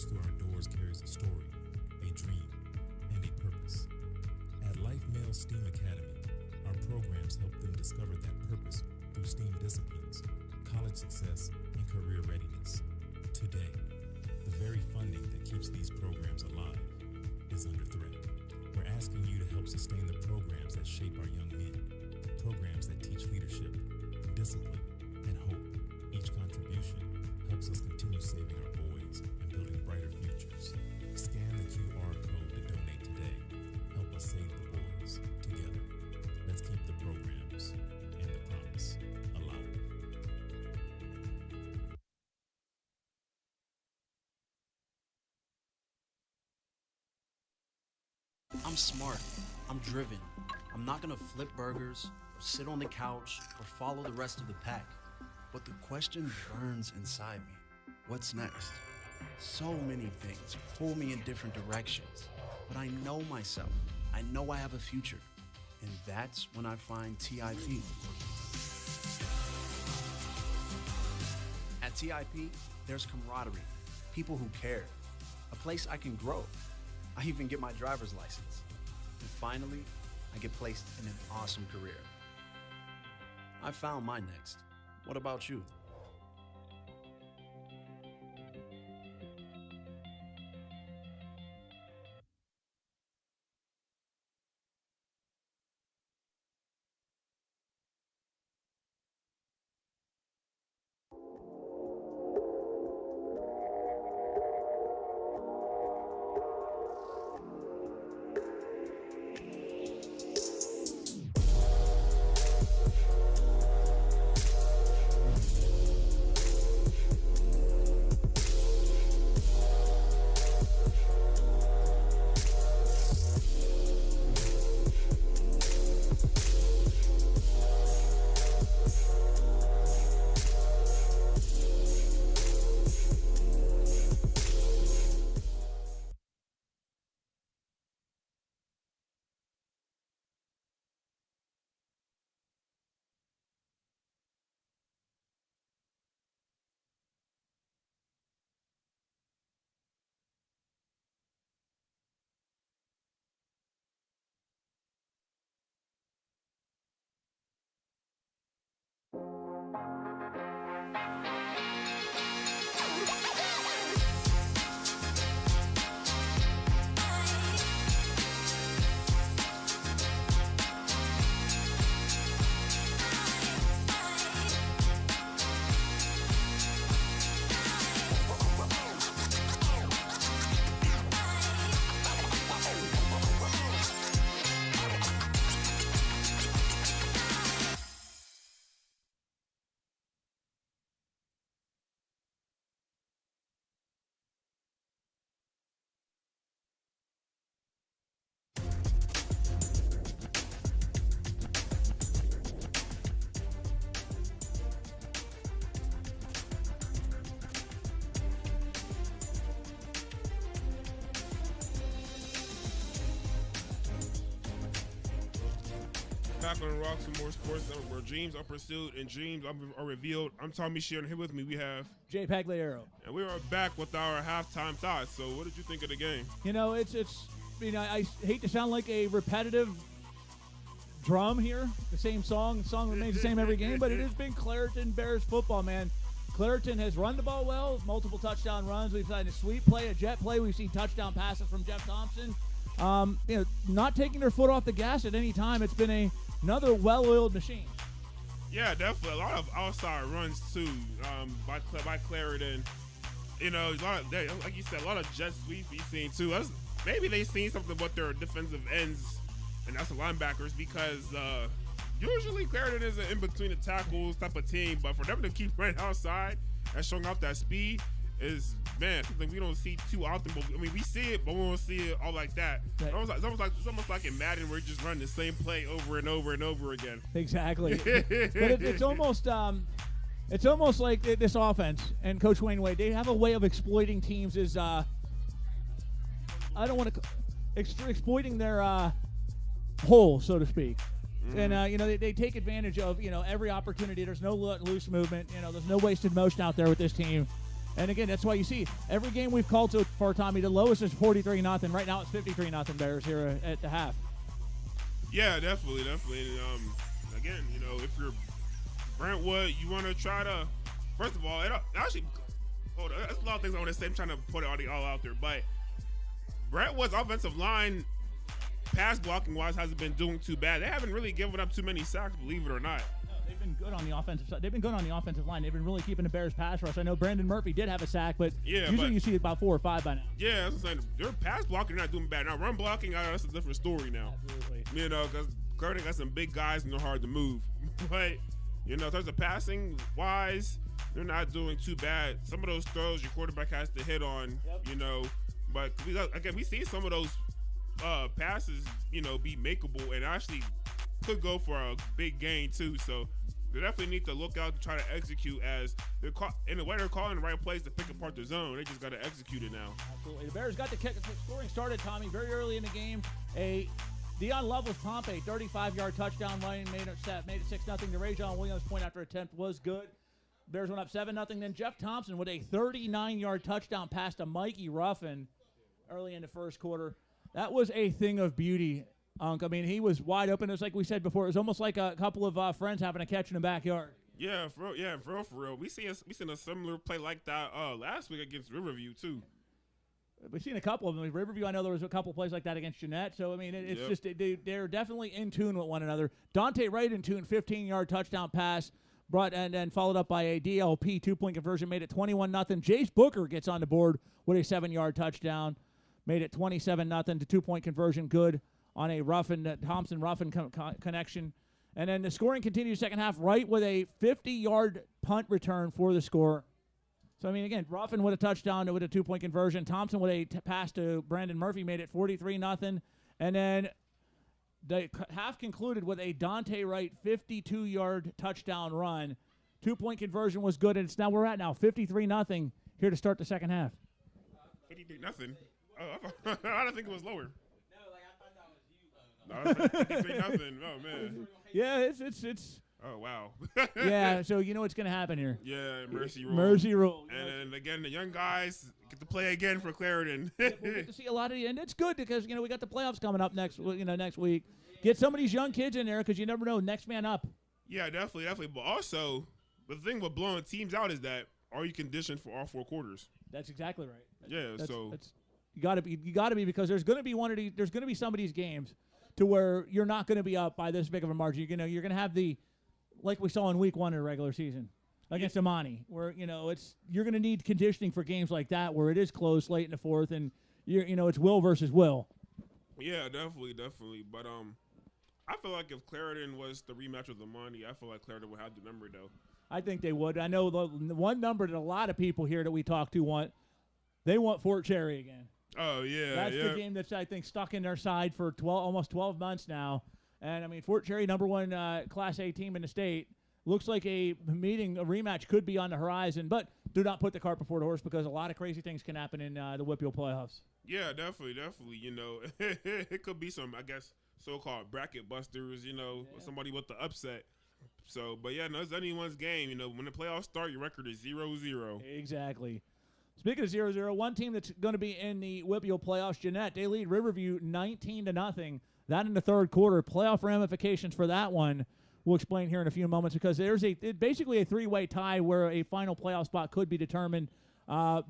Through our doors carries a story, a dream, and a purpose. At Life Male STEAM Academy, our programs help them discover that purpose through STEAM disciplines, college success, and career readiness. Today, the very funding that keeps these programs alive is under threat. We're asking you to help sustain the programs that shape our young men, programs that teach leadership, discipline, and hope. Each contribution helps us continue saving our boys and building brighter futures. Scan the QR code to donate today. Help us save the boys. Together, let's keep the programs and the promise alive. I'm smart. I'm driven. I'm not gonna flip burgers or sit on the couch or follow the rest of the pack. But the question burns inside me. What's next? So many things pull me in different directions. But I know myself. I know I have a future. And that's when I find TIP. At TIP, there's camaraderie, people who care, a place I can grow. I even get my driver's license. And finally, I get placed in an awesome career. I found my next. What about you? Back on Roxamore Sports Network, where dreams are pursued and dreams are revealed. I'm Tommy Shear, and here with me we have Jay Pagliaro. And we are back with our halftime thoughts. So, what did you think of the game? You know, it's I hate to sound like a repetitive drum here. The same song. The song remains the same every game, but it has been Clairton Bears football, man. Clairton has run the ball well, multiple touchdown runs. We've seen a sweep play, a jet play. We've seen touchdown passes from Jeff Thompson. Not taking their foot off the gas at any time. It's been another well-oiled machine. Yeah, definitely. A lot of outside runs, too, by Clairton. You know, like you said, a lot of jet sweeps we've seen, too. Maybe they've seen something about their defensive ends, and that's the linebackers, because usually Clairton is an in-between-the-tackles type of team, but for them to keep running outside and showing off that speed is, man, something we don't see too often. But I mean, we see it, but we don't see it all like that. Right. It's almost like in Madden, where you just run the same play over and over and over again. Exactly. But it's almost like this offense and Coach Wayne Wade. They have a way of exploiting teams. Exploiting their hole, so to speak. And, they take advantage of, every opportunity. There's no loose movement. There's no wasted motion out there with this team. And, again, that's why you see every game we've called so far, Tommy, the lowest is 43-0. Right now it's 53-0 Bears here at the half. Yeah, definitely. And, again, if you're Brentwood, you want to try to – first of all, there's a lot of things I want to say. I'm trying to put it all out there. But Brentwood's offensive line – pass blocking wise hasn't been doing too bad. They haven't really given up too many sacks, believe it or not. No, they've been good on the offensive side. They've been good on the offensive line. They've been really keeping the Bears pass rush. I know Brandon Murphy did have a sack, but usually you see about 4 or 5 by now. Yeah, that's what I'm saying. Their pass blocking not doing bad. Now run blocking, that's a different story now. Absolutely. Because Clairton got some big guys and they're hard to move. But in terms of passing wise, they're not doing too bad. Some of those throws your quarterback has to hit on. Yep. But we see some of those passes, be makeable and actually could go for a big gain too. So they definitely need to look out to try to execute in the way they're calling the right plays to pick apart the zone. They just got to execute it now. Absolutely. The Bears got the scoring started, Tommy, very early in the game. Dion Lovelace Pompey, 35-yard touchdown run, made it 6-0. The Rajon Williams point after attempt was good. Bears went up 7-0. Then Jeff Thompson with a 39-yard touchdown pass to Mikey Ruffin early in the first quarter. That was a thing of beauty, Unc. I mean, he was wide open. It was like we said before. It was almost like a couple of friends having a catch in the backyard. Yeah, for real. We seen a similar play like that last week against Riverview too. We've seen a couple of them. Riverview, I know there was a couple plays like that against Jeanette. So, I mean, it's just they're definitely in tune with one another. Dante Wright in tune, 15-yard touchdown pass, and then followed up by a DLP two-point conversion, made it 21-0. Jace Booker gets on the board with a 7-yard touchdown, made it 27-0 to two-point conversion, good on a Thompson-Ruffin connection. And then the scoring continues second half, Wright with a 50-yard punt return for the score. So, I mean, again, Ruffin with a touchdown with a two-point conversion. Thompson with a pass to Brandon Murphy made it 43-0. And then the half concluded with a Dante Wright 52-yard touchdown run. Two-point conversion was good, and it's now we're at now 53-0 here to start the second half. 53-0. Oh, I don't think it was lower. No, I thought that was you. No, 53-0. Oh man. Yeah, it's. Oh wow. Yeah, so you know what's gonna happen here. Yeah, mercy rule. Mercy rule. And then again, the young guys get to play again for Clairton. We'll get to see a lot of, and it's good because we got the playoffs coming up next week. Get some of these young kids in there because you never know. Next man up. Yeah, definitely. But also, the thing with blowing teams out is that are you conditioned for all 4 quarters? That's exactly right. Yeah, you got to be because there's going to be there's going to be some of these games to where you're not going to be up by this big of a margin. You're going to have like we saw in week 1 of the regular season against Amani, where you're going to need conditioning for games like that where it is close late in the fourth and it's will versus will. Yeah, definitely. But I feel like if Clairton was the rematch with Amani, I feel like Clairton would have the number though. I think they would. I know the one number that a lot of people here that we talk to want Fort Cherry again. Oh yeah, that's the game that's I think stuck in their side for almost 12 months now. And I mean, Fort Cherry, number 1 Class A team in the state, looks like a rematch could be on the horizon. But do not put the cart before the horse because a lot of crazy things can happen in the WPIAL playoffs. Yeah, definitely. It could be some, I guess, so-called bracket busters. Somebody with the upset. So, but yeah, no, it's anyone's game. When the playoffs start, your record is 0-0. Exactly. Speaking of 0-0, one team that's going to be in the WPIAL playoffs, Jeanette, they lead Riverview 19-0. That in the third quarter. Playoff ramifications for that one we'll explain here in a few moments because there's basically a 3-way tie where a final playoff spot could be determined.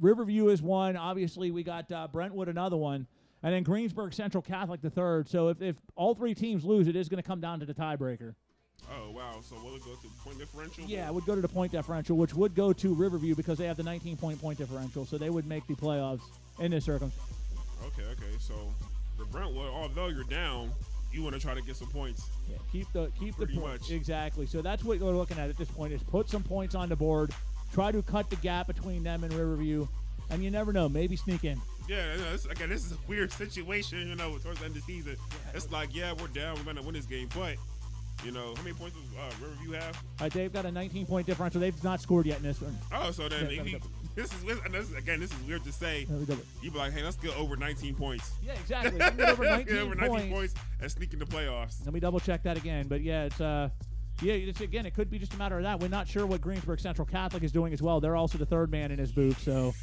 Riverview is one. Obviously, we got Brentwood another one. And then Greensburg Central Catholic the third. So if all 3 teams lose, it is going to come down to the tiebreaker. Oh, wow. So will it go to point differential? Yeah, it would go to the point differential, which would go to Riverview because they have the 19-point differential. So they would make the playoffs in this circumstance. Okay. So for Brentwood, although you're down, you want to try to get some points. Yeah, keep the points. Much. Exactly. So that's what we're looking at this point is put some points on the board, try to cut the gap between them and Riverview, and you never know, maybe sneak in. Yeah, this is a weird situation, towards the end of the season. It's like, we're down, we're going to win this game, but how many points does Riverview have? They've got a 19-point differential. They've not scored yet in this one. Oh, so then this is weird to say. You be like, hey, let's get over 19 points. Yeah, exactly. Get over 19 points and sneak in the playoffs. Let me double check that again. But yeah, it could be just a matter of that. We're not sure what Greensburg Central Catholic is doing as well. They're also the third man in his booth. So.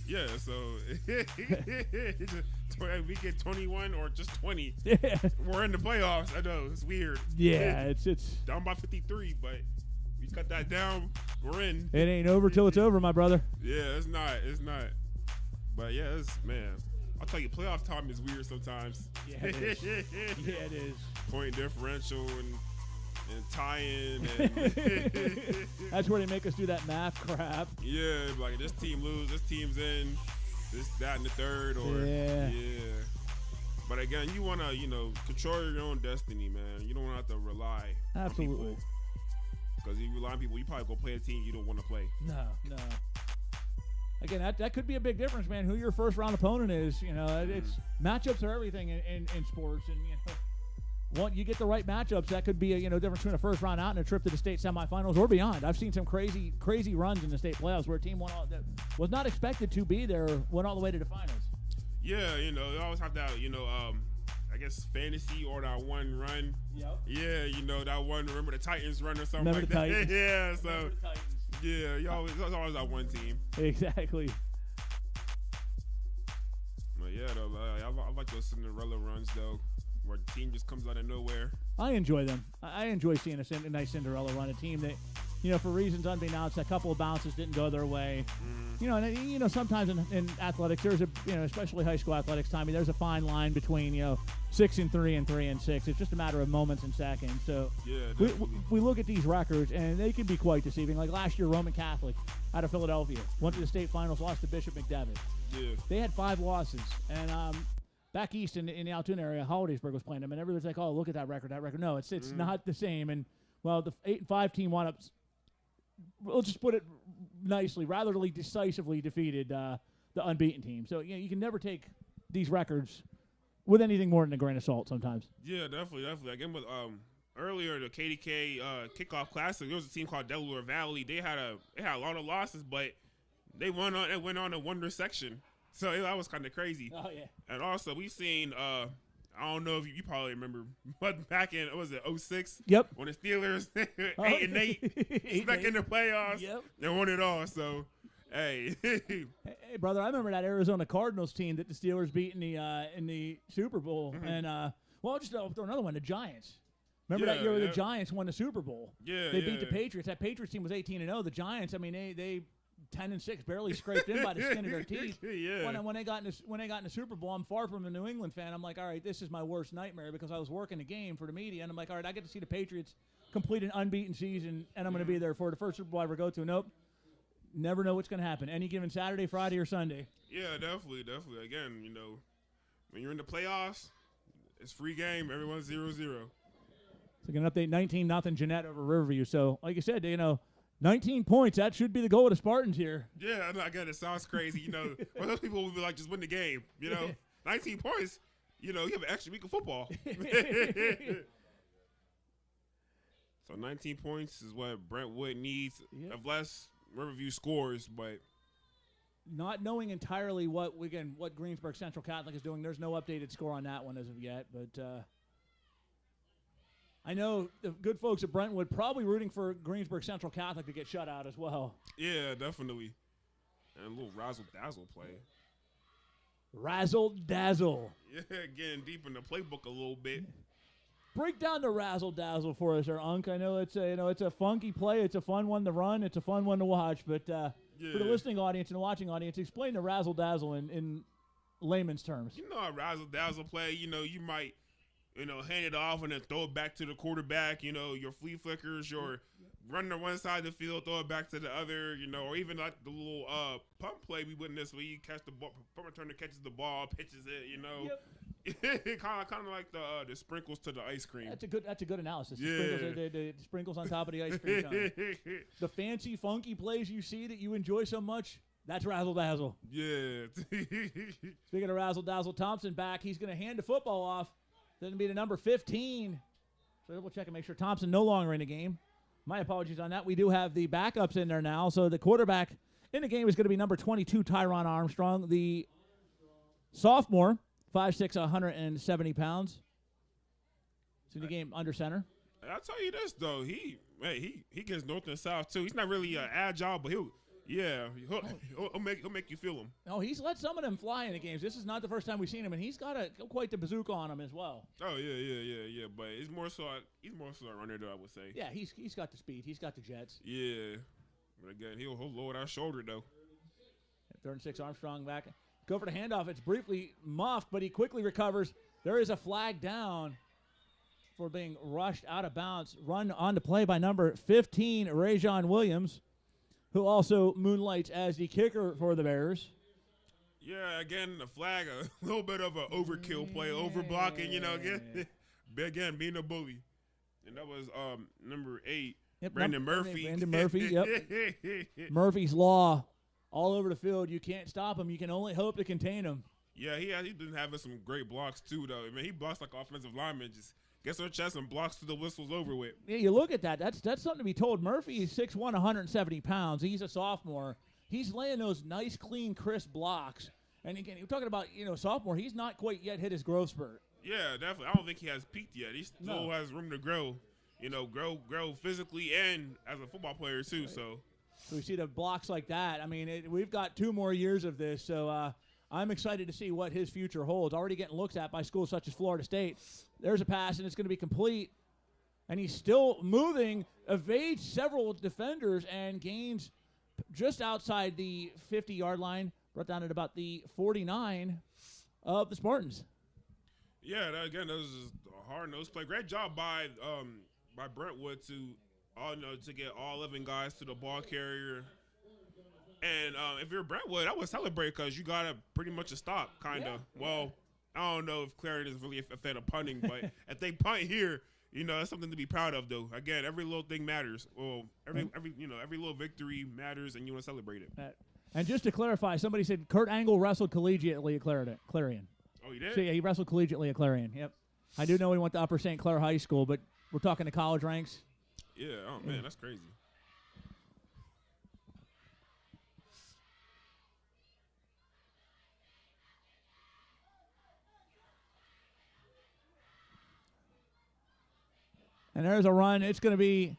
Yeah, so we get 21 or just 20. Yeah. We're in the playoffs. I know, it's weird. Yeah, it's down by 53, but we cut that down, we're in. It ain't over till it's over, my brother. Yeah, it's not. But yeah, I'll tell you, playoff time is weird sometimes. Yeah, it is. Yeah, it is. Point differential and tie-in. And that's where they make us do that math crap. Yeah, like this team lose, this team's in, that, and the third. Or yeah. But again, you want to, control your own destiny, man. You don't want to have to rely on people. Because if you rely on people, you probably go play a team you don't want to play. No. again, that could be a big difference, man. Who your first round opponent is, it's matchups are everything in sports, and you get the right matchups, that could be a difference between a first round out and a trip to the state semifinals or beyond. I've seen some crazy runs in the state playoffs where a team that was not expected to be there went all the way to the finals. Yeah, you always have that, I guess fantasy or that one run. Yep. Yeah, that one. Remember the Titans run or something Remember like the that. Titans. Yeah, so Remember the Titans. yeah, there's always that one team. Exactly. But yeah, though, I like those Cinderella runs though, where the team just comes out of nowhere. I enjoy them. I enjoy seeing a nice Cinderella run, a team that, for reasons unbeknownst, a couple of bounces didn't go their way. And sometimes in athletics, there's especially high school athletics, Tommy, there's a fine line between 6-3 and 3-6. It's just a matter of moments and seconds. So yeah, we look at these records, and they can be quite deceiving. Like last year, Roman Catholic out of Philadelphia went to the state finals, lost to Bishop McDevitt. Yeah, they had 5 losses, and back east in the Altoona area, Hollidaysburg was playing them, and everybody's like, "Oh, look at that record, that record." No, it's not the same. And well, the 8-5 team wound up. We'll just put it nicely, rather decisively defeated the unbeaten team. So you can never take these records with anything more than a grain of salt. Sometimes. Yeah, definitely. Again, with earlier the KDK kickoff classic, there was a team called Delaware Valley. They had a lot of losses, but they went on a wonder section. So that was kind of crazy. Oh yeah. And also we've seen I don't know if you probably remember, but back in, was it 06? Yep. When the Steelers 8-8 back in the playoffs, yep. They won it all. So, hey. Hey, brother, I remember that Arizona Cardinals team that the Steelers beat in the Super Bowl, and I'll just throw another one, the Giants. Remember that year where the Giants won the Super Bowl? Yeah, they beat the Patriots. That Patriots team was 18-0. The Giants, I mean, they 10-6, barely scraped in by the skin of their teeth. Yeah. When they got in the Super Bowl, I'm far from a New England fan. I'm like, all right, this is my worst nightmare because I was working the game for the media, and I'm like, all right, I get to see the Patriots complete an unbeaten season, and I'm going to be there for the first Super Bowl I ever go to. Nope. Never know what's going to happen. Any given Saturday, Friday, or Sunday. Yeah, definitely. Again, when you're in the playoffs, it's free game. Everyone's 0-0. So an update, 19-0 Jeanette over Riverview. So, like I said, 19 points. That should be the goal of the Spartans here. Yeah, again, it sounds crazy. Most people would be like, just win the game. 19 points. You have an extra week of football. So 19 points is what Brentwood needs, unless Riverview scores. But not knowing entirely what Greensburg Central Catholic is doing, there's no updated score on that one as of yet. But I know the good folks at Brentwood probably rooting for Greensburg Central Catholic to get shut out as well. Yeah, definitely. And a little razzle-dazzle play. Razzle-dazzle. Yeah, getting deep in the playbook a little bit. Break down the razzle-dazzle for us, there, Unc. I know it's a funky play. It's a fun one to run. It's a fun one to watch. But for the listening audience and the watching audience, explain the razzle-dazzle in layman's terms. A razzle-dazzle play, you might hand it off and then throw it back to the quarterback, your flea flickers, your run to one side of the field, throw it back to the other, or even like the little pump play we witnessed where you catch the ball, punt returner catches the ball, pitches it, Yep. kind of like the sprinkles to the ice cream. That's a good analysis. Yeah. the sprinkles on top of the ice cream cone. The fancy, funky plays you see that you enjoy so much, that's razzle-dazzle. Yeah. Speaking of razzle-dazzle, Thompson back. He's going to hand the football off. Going to be the number 15. So we'll check and make sure Thompson no longer in the game. My apologies on that. We do have the backups in there now. So the quarterback in the game is going to be number 22, Tyron Armstrong. The sophomore, 5'6", 170 pounds. So the game under center. I'll tell you this, though. He gets north and south, too. He's not really agile, but he'll make you feel him. Oh, he's let some of them fly in the games. This is not the first time we've seen him, and he's got quite the bazooka on him as well. Oh yeah. But he's more so a runner, though, I would say. Yeah, he's got the speed. He's got the jets. Yeah, but again, he'll lower that shoulder though. 3rd and 6, Armstrong back. Go for the handoff. It's briefly muffed, but he quickly recovers. There is a flag down for being rushed out of bounds. Run on to play by number 15, Rajon Williams, who also moonlights as the kicker for the Bears. Yeah, again, the flag, a little bit of an overkill play, overblocking, again, being a bully. And that was number 8, Yep, Brandon Murphy. Brandon Murphy, yep. Murphy's Law all over the field. You can't stop him. You can only hope to contain him. Yeah, he's been having some great blocks too, though. I mean, he blocks like offensive lineman, just gets on chest and blocks till the whistle's over with. Yeah, you look at that. That's something to be told. Murphy is 6'1", 170 pounds. He's a sophomore. He's laying those nice, clean, crisp blocks. And again, you're talking about sophomore. He's not quite yet hit his growth spurt. Yeah, definitely. I don't think he has peaked yet. He still has room to grow. Grow physically and as a football player too. Right. So we see the blocks like that. I mean, we've got 2 more years of this. So I'm excited to see what his future holds. Already getting looked at by schools such as Florida State. There's a pass, and it's going to be complete. And he's still moving, evades several defenders, and gains just outside the 50-yard line, brought down at about the 49 of the Spartans. yeah, that was just a hard-nosed play. Great job by Brentwood to get all 11 guys to the ball carrier. And if you're Brentwood, I would celebrate because you got pretty much a stop, kind of. Yeah. Well, I don't know if Clairton is really a fan of punting, but if they punt here, that's something to be proud of, though. Again, every little thing matters. Well, every little victory matters, and you want to celebrate it. And just to clarify, somebody said Kurt Angle wrestled collegiately at Clarion. Oh, he did? So, yeah, he wrestled collegiately at Clarion. Yep. I do know he went to Upper St. Clair High School, but we're talking the college ranks. Yeah. Oh, man, that's crazy. And there's a run. It's going to be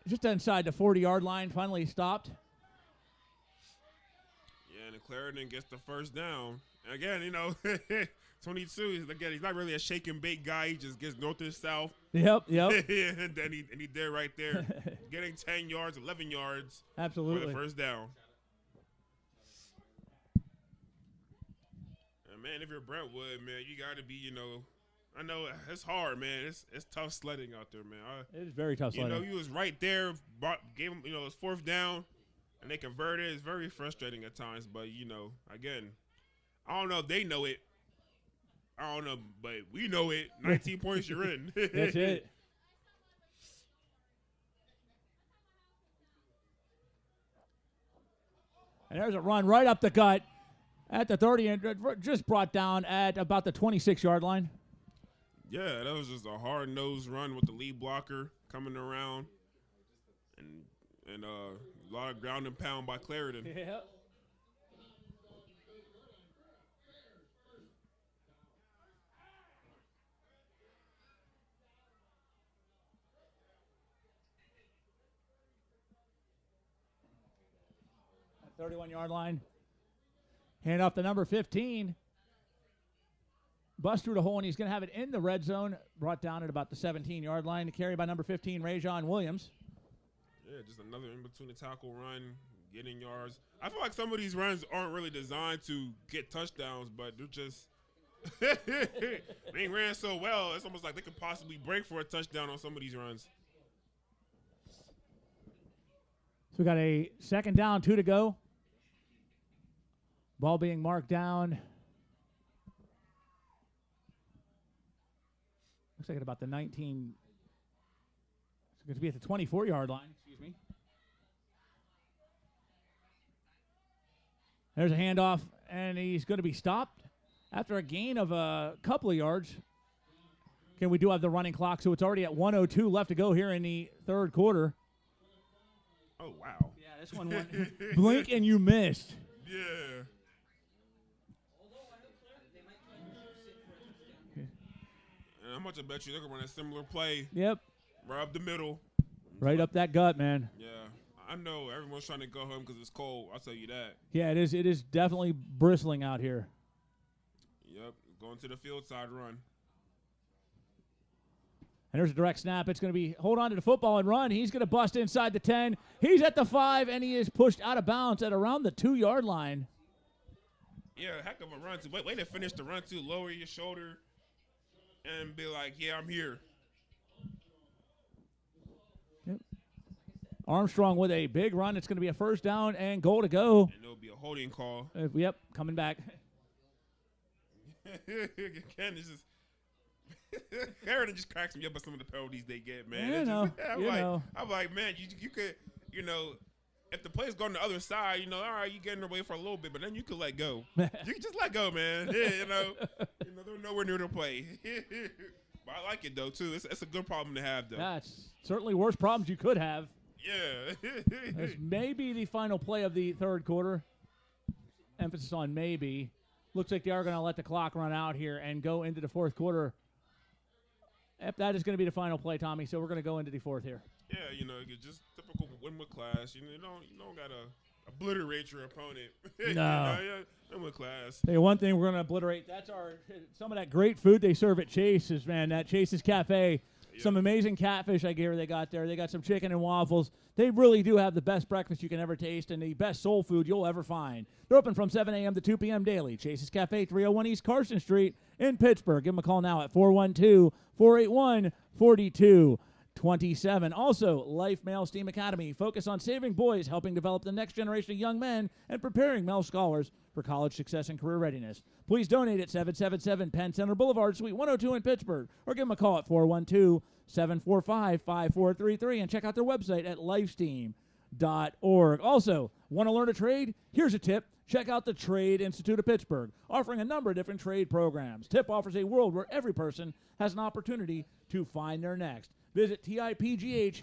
just inside the 40-yard line. Finally stopped. Yeah, and Clairton gets the first down. And again, 22. He's not really a shake and bake guy. He just gets north and south. Yep. and then he there right there, getting 10 yards, 11 yards. Absolutely. For the first down. And man, if you're Brentwood, man, you got to be, I know it's hard, man. It's tough sledding out there, man. It is very tough sledding. He was right there, gave him, his fourth down, and they converted. It's very frustrating at times, but again, I don't know if they know it. I don't know, but we know it. 19 points, you're in. That's it. And there's a run right up the gut at the 30, and just brought down at about the 26-yard line. Yeah, that was just a hard-nosed run with the lead blocker coming around, and a lot of ground and pound by Clairton. Yeah. At 31-yard line. Hand off to number 15. Bust through the hole, and he's going to have it in the red zone, brought down at about the 17-yard line. To carry by number 15, Rajon Williams. Yeah, just another in-between the tackle run, getting yards. I feel like some of these runs aren't really designed to get touchdowns, but they're just they ran so well, it's almost like they could possibly break for a touchdown on some of these runs. So we got a second down, 2 to go. Ball being marked down. Looks like at about the 19. It's going to be at the 24-yard line. Excuse me. There's a handoff, and he's going to be stopped after a gain of a couple of yards. Okay, we do have the running clock, so it's already at 1:02 left to go here in the third quarter. Oh, wow. Yeah, this one went blink and you missed. Yeah. How much I bet you they're going to run a similar play? Yep. Right up the middle. Right up that gut, man. Yeah. I know everyone's trying to go home because it's cold. I'll tell you that. Yeah, it is. It is definitely bristling out here. Yep. Going to the field side run. And there's a direct snap. It's going to be hold on to the football and run. He's going to bust inside the 10. He's at the 5, and he is pushed out of bounds at around the 2-yard line. Yeah, heck of a run. Way to finish the run, too. Lower your shoulder and be like, yeah, I'm here. Yep. Armstrong with a big run. It's going to be a first down and goal to go. And there'll be a holding call. Yep, coming back. Again, this is Clairton just cracks me up by some of the penalties they get, man. Yeah, I'm like, man, you could, if the play's going the other side, all right, you getting away for a little bit, but then you can let go. You can just let go, man. Yeah, they're nowhere near the play. But I like it though too. It's a good problem to have though. Yeah, it's certainly worse problems you could have. Yeah. This may be the final play of the third quarter. Emphasis on maybe. Looks like they are going to let the clock run out here and go into the fourth quarter. Yep, that is going to be the final play, Tommy. So we're going to go into the fourth here. Yeah, just typical Winwood class. You don't got to obliterate your opponent. No. Winwood class. Hey, one thing we're going to obliterate. That's some of that great food they serve at Chase's, man. That Chase's Cafe. Yeah. Some amazing catfish I hear they got there. They got some chicken and waffles. They really do have the best breakfast you can ever taste and the best soul food you'll ever find. They're open from 7 a.m. to 2 p.m. daily. Chase's Cafe, 301 East Carson Street in Pittsburgh. Give them a call now at 412-481-4227. Also, Life Male STEAM Academy. Focus on saving boys, helping develop the next generation of young men, and preparing male scholars for college success and career readiness. Please donate at 777 Penn Center Boulevard, Suite 102 in Pittsburgh, or give them a call at 412-745-5433, and check out their website at lifesteam.org. Also, want to learn a trade? Here's a tip. Check out the Trade Institute of Pittsburgh, offering a number of different trade programs. TIP offers a world where every person has an opportunity to find their next. Visit tipgh.org.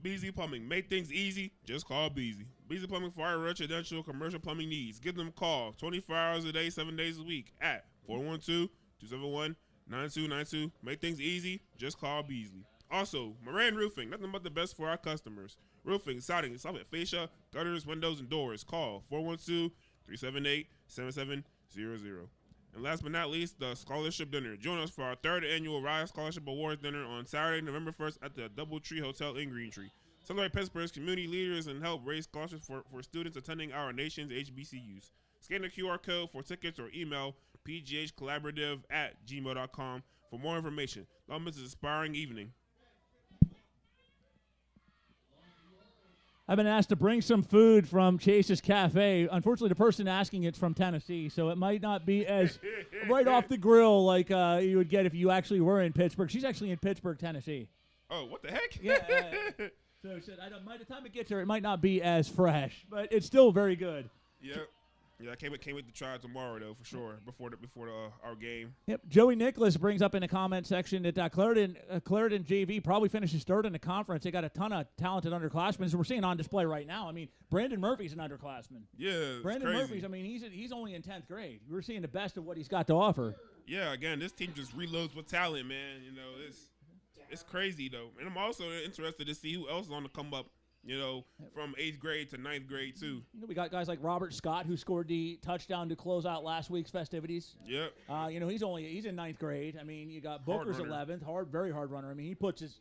Beasley Plumbing. Make things easy. Just call Beasley. Beasley Plumbing for our residential, commercial plumbing needs. Give them a call 24 hours a day, 7 days a week at 412-271-9292. Make things easy. Just call Beasley. Also, Moran Roofing. Nothing but the best for our customers. Roofing, siding, soffit, fascia, gutters, windows, and doors. Call 412-378-7700. And last but not least, the Scholarship Dinner. Join us for our third annual Rise Scholarship Awards Dinner on Saturday, November 1st at the Doubletree Hotel in Greentree. Celebrate Pittsburgh's community leaders and help raise scholarships for students attending our nation's HBCUs. Scan the QR code for tickets or email pghcollaborative@gmail.com for more information. Don't miss this inspiring evening. I've been asked to bring some food from Chase's Cafe. Unfortunately, the person asking it's from Tennessee, so it might not be as right off the grill like you would get if you actually were in Pittsburgh. She's actually in Pittsburgh, Tennessee. Oh, what the heck? Yeah. So she said, by the time it gets her, it might not be as fresh, but it's still very good. Yep. Yeah, I can't wait to try it tomorrow though, for sure. Before our game. Yep. Joey Nicholas brings up in the comment section that Clairton JV probably finishes third in the conference. They got a ton of talented underclassmen, so we're seeing on display right now. I mean, Brandon Murphy's an underclassman. Yeah, Brandon Murphy's. I mean, he's only in 10th grade. We're seeing the best of what he's got to offer. Yeah. Again, this team just reloads with talent, man. It's crazy though, and I'm also interested to see who else is on the come up. From 8th grade to 9th grade, too. We got guys like Robert Scott, who scored the touchdown to close out last week's festivities. Yep. He's in 9th grade. I mean, you got Booker's 11th, very hard runner. I mean, he puts his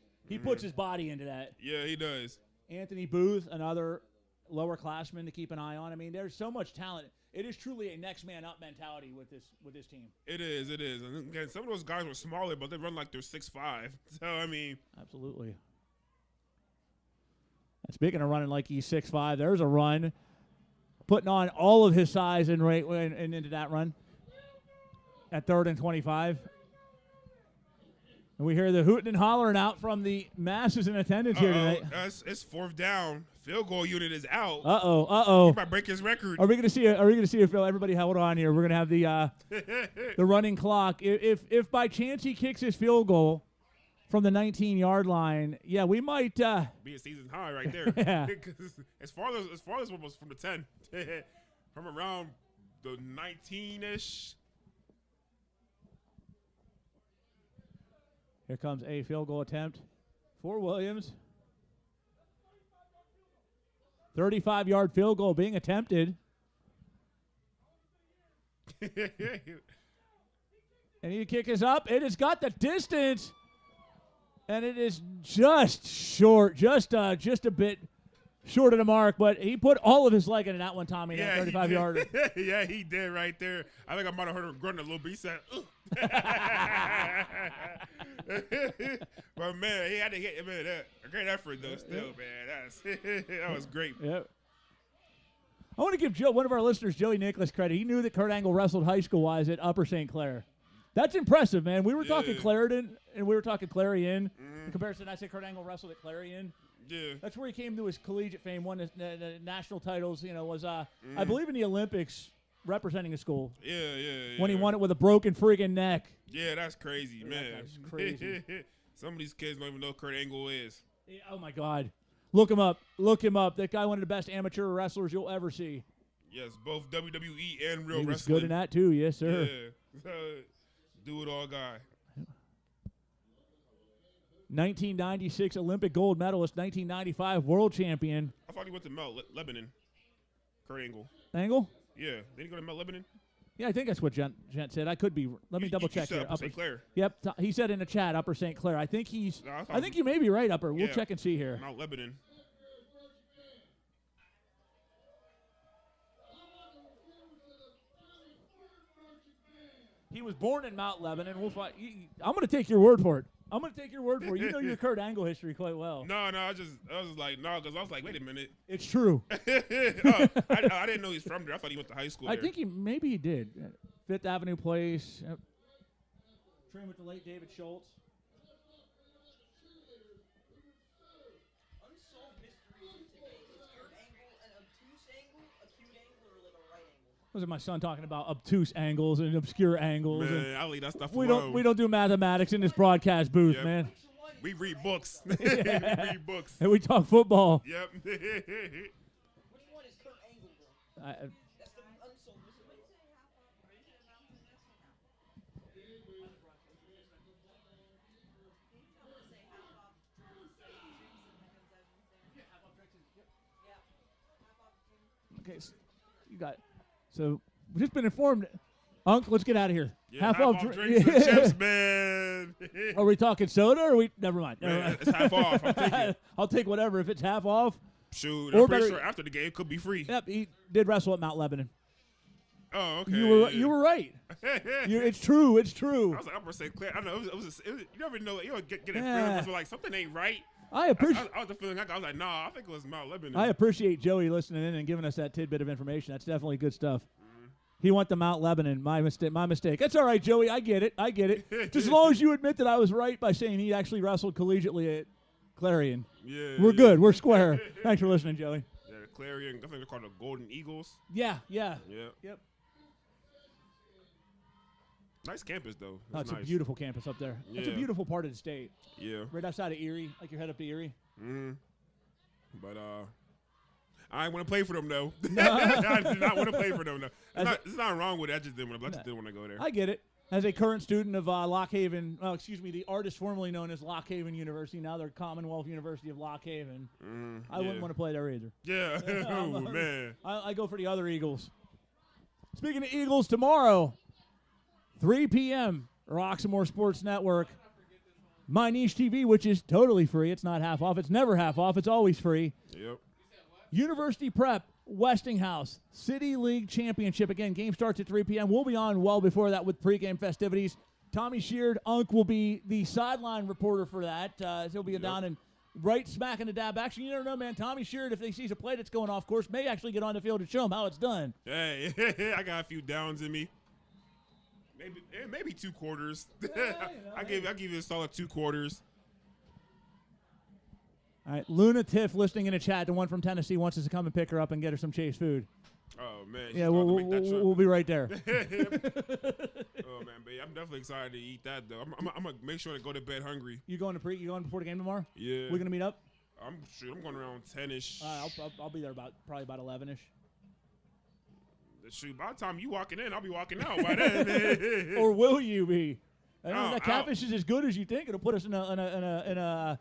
body into that. Yeah, he does. Anthony Booth, another lower classman to keep an eye on. I mean, there's so much talent. It is truly a next man up mentality with this team. It is. And again, some of those guys were smaller, but they run like they're 6'5". So I mean, absolutely. Speaking of running like he's 6'5", there's a run, putting on all of his size and into that run at 3rd and 25. And we hear the hooting and hollering out from the masses in attendance here tonight. It's 4th down. Field goal unit is out. Uh-oh. He might break his record. Are we going to see if everybody hold on here? We're going to have the the running clock. If by chance he kicks his field goal from the 19-yard line, yeah, we might be a season high right there. Yeah. as far as what was from the 10, from around the 19-ish. Here comes a field goal attempt for Williams. 35-yard field goal being attempted. And the kick is up. It has got the distance. And it is just short, just a bit short of the mark, but he put all of his leg into that one, Tommy, that 35-yarder. Yeah, he did right there. I think I might have heard him grunt a little bit. He said, ugh. But, man, he had to hit him in a great effort, though, still, man. That was great. Yep. I want to give one of our listeners, Joey Nicholas, credit. He knew that Kurt Angle wrestled high school-wise at Upper St. Clair. That's impressive, man. We were talking Clairton, and we were talking Clarion. In comparison, I said Kurt Angle wrestled at Clarion. Yeah. That's where he came to his collegiate fame. Won the national titles. Was I believe in the Olympics representing his school. Yeah. When he won it with a broken freaking neck. Yeah, that's crazy, man. That's crazy. Some of these kids don't even know who Kurt Angle is. Yeah, oh my God. Look him up. That guy, one of the best amateur wrestlers you'll ever see. Yes, both WWE and real He was wrestling. good in that too, yes, sir. Yeah. Do it all guy. 1996 Olympic gold medalist, 1995 world champion. I thought he went to Mount Lebanon. Kurt Angle. Angle? Yeah. Did he go to Mount Lebanon? Yeah, I think that's what Gent said. I could be. Let me double check said here. Upper St. Clair. Yep, he said in the chat, Upper St. Clair. I think he's. No, I think you may be right, Upper. We'll Yeah. check and see here. Mount Lebanon. He was born in Mount Lebanon. We'll find. I'm going to take your word for it. You know your Kurt Angle history quite well. No, I was just like, no, because I was like, wait a minute. It's true. I didn't know he's from there. I thought he went to high school I there. think maybe he did. Fifth Avenue Place. Yep. Trained with the late David Schultz. Unsolved mysteries today. Is Kurt Angle an obtuse angle, acute angle, or like a right angle? Was it my son talking about obtuse angles and obscure angles? Man, I'll leave that stuff we alone. don't do mathematics in this broadcast booth, Yep. man. We read books. We read books. And we talk football. Yep. Which one is Kurt Angle, though? That's the unsolved mystery. Okay, so you got. So we've just been informed. Unc, let's get out of here. Yeah, half off drinks and chips, man. Are we talking soda or are we? Never mind. Man, it's half off. I'll take it. I'll take whatever. If it's half off. Shoot, Or I'm pretty better- sure after the game it could be free. Yep, he did wrestle at Mount Lebanon. Oh, okay. You were right. It's true. It's true. I was like, I'm gonna say Claire. I don't know. It was you never know. You don't get a Yeah. feeling. It's like something ain't right. I appreciate. I was the feeling. I was like, nah. I think it was Mount Lebanon. I appreciate Joey listening in and giving us that tidbit of information. That's definitely good stuff. He went to Mount Lebanon. My mistake. That's all right, Joey. I get it. Just as long as you admit that I was right by saying he actually wrestled collegiately at Clarion. Yeah. We're good. We're square. Thanks for listening, Joey. Yeah, Clarion. I think they're called the Golden Eagles. Yeah. Yeah. Yep. Nice campus though. Oh, it's nice. a beautiful campus up there. It's a Yeah. beautiful part of the state. Yeah. Right outside of Erie, like you're headed up to Erie. But I want to play for them though. I did not want to play for them though. There's not wrong with it. I just didn't want to go there. I get it. As a current student of Lock Haven, the artist formerly known as Lock Haven University, now they're Commonwealth University of Lock Haven. I wouldn't want to play there either. Yeah. Oh man. I go for the other Eagles. Speaking of Eagles, tomorrow, 3 p.m., Roxamore Sports Network. My Niche TV, which is totally free. It's not half off. It's never half off. It's always free. Yep. University Prep, Westinghouse, City League Championship. Again, game starts at 3 p.m. We'll be on well before that with pregame festivities. Tommy Sheard, Unc, will be the sideline reporter for that. He'll be down and right smack in the dab. Actually, you never know, man. Tommy Sheard, if he sees a play that's going off course, may actually get on the field and show him how it's done. Hey, I got a few downs in me. Maybe 2 quarters. I give you a solid 2 quarters. All right, Luna Tiff listening in a chat. The one from Tennessee wants us to come and pick her up and get her some Chase food. Oh man. Yeah, we'll be right there. Oh man, babe, I'm definitely excited to eat that though. I'm gonna make sure to go to bed hungry. You going before the game tomorrow? Yeah. We're gonna meet up. I'm going around 10ish. I'll be there probably about 11ish. Shoot, by the time you walking in, I'll be walking out by then. Or will you be? I don't know, Oh, that catfish is as good as you think. It'll put us in a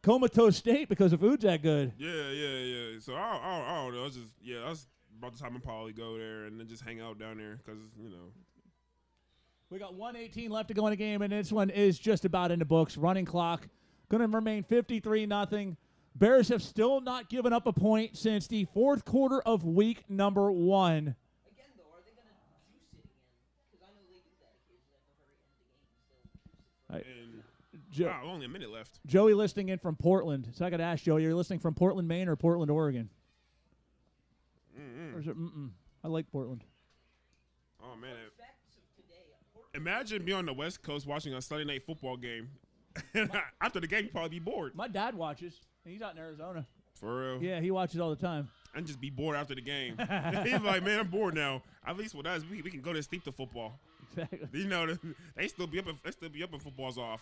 comatose state because the food's that good. Yeah. So I don't know. It's just that's about the time I'll probably go there and then just hang out down there because We got 1:18 left to go in the game, and this one is just about in the books. Running clock, going to remain 53-0. Bears have still not given up a point since the fourth quarter of week number 1. Again, though, are they going to juice it again? Because I know they do that occasionally at the very end of the game. Still juice it. only a minute left. Joey listening in from Portland. So I got to ask Joey, you're listening from Portland, Maine, or Portland, Oregon? Or is it, I like Portland. Oh man! Imagine being on the West Coast watching a Sunday night football game. After the game, you'd probably be bored. My dad watches. He's out in Arizona. For real? Yeah, he watches all the time. And just be bored after the game. He's like, man, I'm bored now. At least with us, we can go to sleep to football. Exactly. You know, they still be up. If football's off.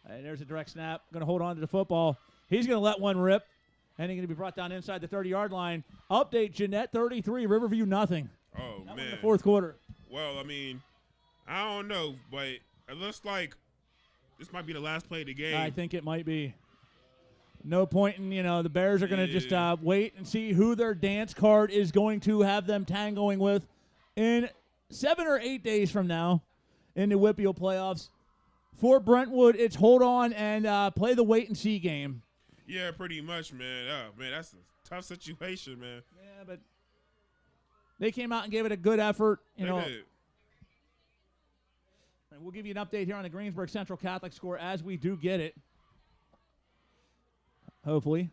And there's a direct snap. Going to hold on to the football. He's going to let one rip. And he's going to be brought down inside the 30-yard line. Update, Jeanette 33, Riverview nothing. Oh, That was man. in the fourth quarter. Well, I mean, I don't know, but it looks like this might be the last play of the game. I think it might be. No point in, the Bears are going to just wait and see who their dance card is going to have them tangoing with in 7 or 8 days from now in the Whippeal playoffs. For Brentwood, it's hold on and play the wait-and-see game. Yeah, pretty much, man. Oh, man, that's a tough situation, man. Yeah, but they came out and gave it a good effort. They did. And we'll give you an update here on the Greensburg Central Catholic score as we do get it. Hopefully.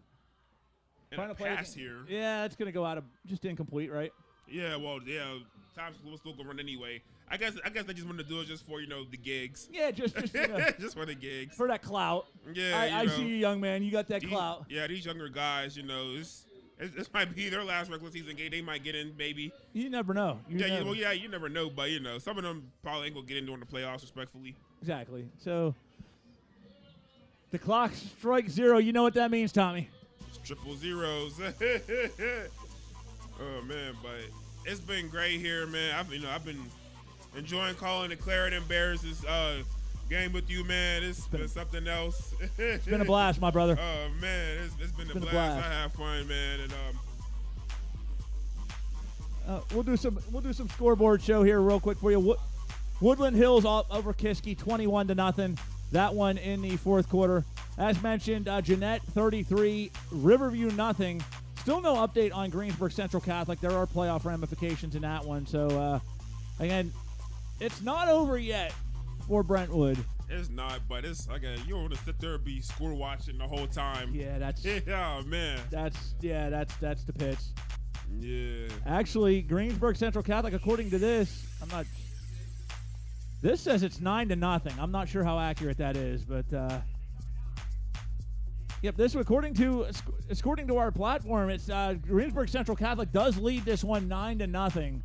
And a pass here. Yeah, it's going to go out of just incomplete, right? Yeah, well, yeah. Time's still gonna run anyway. I guess they just want to do it just for the gigs. Yeah, just just for the gigs. For that clout. Yeah, I see you, young man. You got that clout. Yeah, these younger guys, this might be their last regular season game. They might get in, maybe. You never know. You never know. But some of them probably ain't gonna get in during the playoffs, respectfully. Exactly. So the clock strikes 0. You know what that means, Tommy? It's triple zeros. Oh man, but it's been great here, man. I've been enjoying calling the Clairton Bears this game with you, man. It's been something else. It's been a blast, my brother. Oh man, it's been a blast. I have fun, man, and we'll do some scoreboard show here real quick for you. Woodland Hills over Kiski 21-0. That one in the fourth quarter. As mentioned, Jeanette 33, Riverview nothing. Still no update on Greensburg Central Catholic. There are playoff ramifications in that one. So again, it's not over yet for Brentwood. It's not, but it's again, you don't want to sit there and be score watching the whole time. Yeah, that's man. That's the pitch. Yeah. Actually, Greensburg Central Catholic, according to this, this says it's 9-0. I'm not sure how accurate that is, but yep. This according to our platform, it's Greensburg Central Catholic does lead this one 9-0.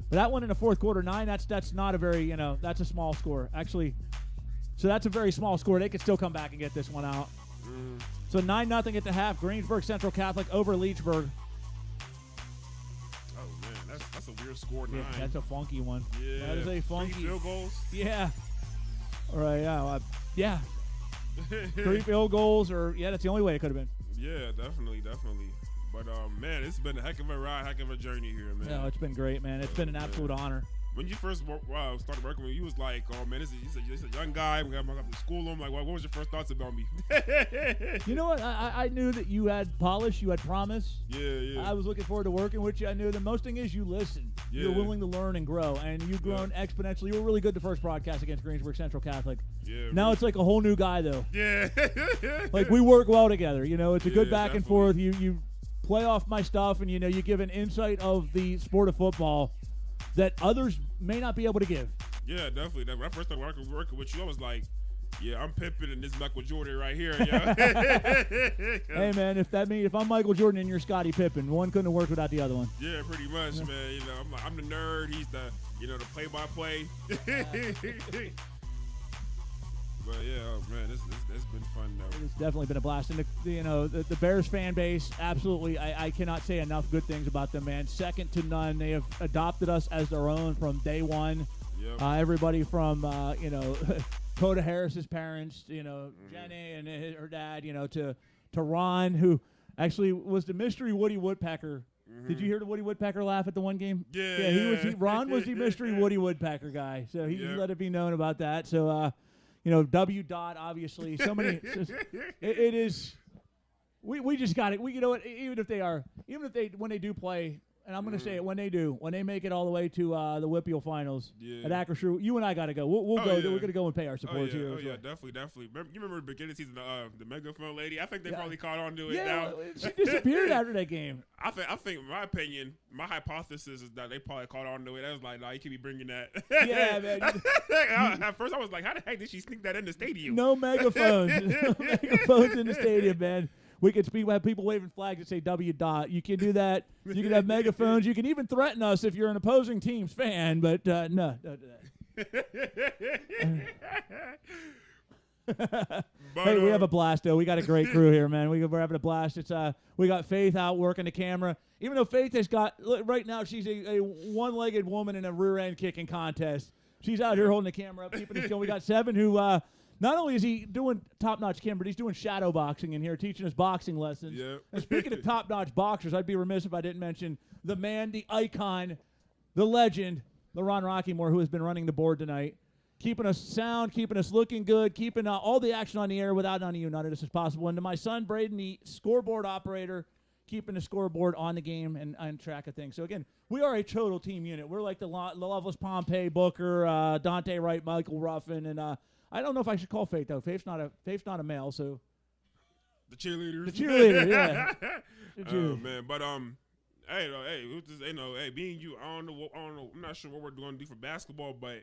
But that one in the fourth quarter 9. That's not a very that's a small score actually. So that's a very small score. They could still come back and get this one out. So 9-0 at the half. Greensburg Central Catholic over Leechburg. That's a weird score, 9. Yeah, that's a funky one. Yeah. That is a funky. 3 field goals? Yeah. All right, yeah. 3 field goals, that's the only way it could have been. Yeah, definitely. But, man, it's been a heck of a ride, heck of a journey here, man. No, it's been great, man. It's been an absolute honor. When you first started working with me, you was like, oh, man, he's a young guy. We got to school him. Like, what was your first thoughts about me? You know what? I knew that you had polish, you had promise. Yeah. I was looking forward to working with you. I knew the most thing is you listen. Yeah. You're willing to learn and grow, and you've grown exponentially. You were really good the first broadcast against Greensburg Central Catholic. Yeah. Now it's like a whole new guy, though. Yeah. Like, we work well together. It's a good back and definitely. forth. You play off my stuff, and, you give an insight of the sport of football that others may not be able to give. Yeah, definitely. When I first started working with you, I was like, yeah, I'm Pippen and this is Michael Jordan right here. Yeah. Hey, man, if I'm Michael Jordan and you're Scottie Pippen, one couldn't have worked without the other one. Yeah, pretty much, man. I'm the nerd. He's the play-by-play. But yeah, oh man, it's been fun though. It's definitely been a blast, and the Bears fan base, absolutely. I cannot say enough good things about them, man. Second to none. They have adopted us as their own from day one. Yep. Everybody from Coda Harris's parents, Jenny and her dad, to Ron, who actually was the mystery Woody Woodpecker. Did you hear the Woody Woodpecker laugh at the one game? Yeah. Ron was the mystery Woody Woodpecker guy, so he just let it be known about that. So. W. Dot, obviously. So many. It is. We just got it. When they do play and I'm going to say it when they make it all the way to the Whippeal finals at Acrisure, you and I got to go. We'll go. Yeah. We're going to go and pay our support here. Yeah, definitely. You remember the beginning season, the megaphone lady? I think they probably caught on to it now. She disappeared after that game. I think, in my opinion, my hypothesis is that they probably caught on to it. I was like, nah, you can't be bringing that. Yeah, man. At first, I was like, how the heck did she sneak that in the stadium? No megaphones. No megaphones in the stadium, man. We could have people waving flags that say W. You can do that. You can have megaphones. You can even threaten us if you're an opposing team's fan, but no, don't do that. Hey, we have a blast, though. We got a great crew here, man. We're having a blast. It's we got Faith out working the camera. Even though Faith has got right now, she's a one-legged woman in a rear-end kicking contest. She's out here holding the camera up, keeping us going. We got Seven, who not only is he doing top-notch camera, but he's doing shadow boxing in here, teaching us boxing lessons. Yeah. And speaking of top-notch boxers, I'd be remiss if I didn't mention the man, the icon, the legend, LaRon Roxamore, who has been running the board tonight. Keeping us sound, keeping us looking good, keeping all the action on the air. Without none of you, none of this is possible. And to my son, Braden, the scoreboard operator, keeping the scoreboard on the game and on track of things. So, again, we are a total team unit. We're like the Loveless Pompey, Booker, Dante Wright, Michael Ruffin. And I don't know if I should call Faith, though. Faith's not a male, so. The cheerleaders. The cheerleader, yeah. Oh, man. But, hey, being you, I don't know. I'm not sure what we're going to do for basketball, but.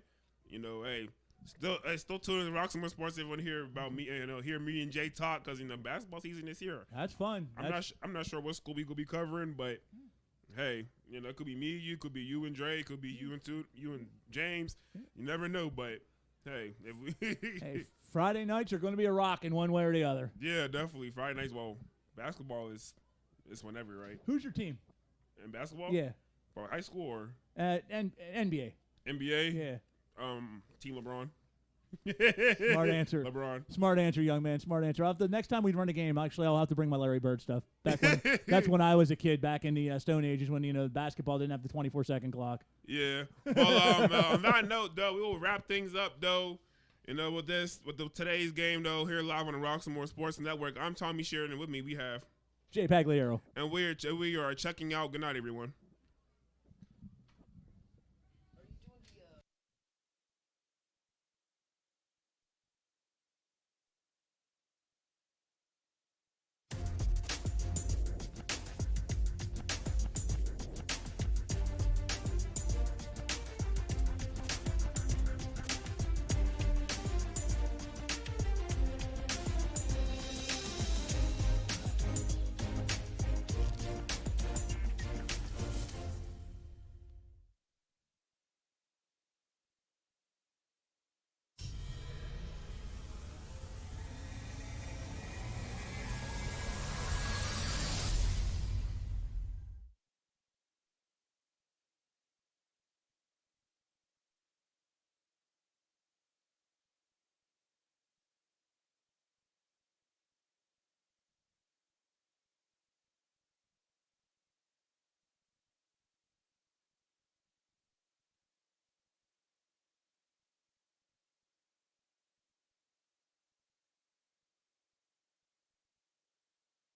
Still tune in to Roxamore Sports if you want to hear about me, hear me and Jay talk, because basketball season is here. That's fun. I'm not sure what school we could be covering, but hey, it could be me, you, could be you and Dre, could be you and James. You never know, but hey, hey, Friday nights are going to be a rock in one way or the other. Yeah, definitely Friday nights. Well, basketball is whenever, right? Who's your team? In basketball? Yeah. For high school or and NBA. NBA? Yeah. Team LeBron. Smart answer. LeBron. Smart answer, young man. Smart answer. The next time we run a game, actually, I'll have to bring my Larry Bird stuff. That's when I was a kid, back in the Stone Ages, when basketball didn't have the 24-second clock. Yeah. Well, on that note, though, we will wrap things up, though. With today's game, though, here live on the Roxamore Sports Network. I'm Tommy Sheridan, and with me we have Jay Pagliaro. And we are checking out. Good night, everyone.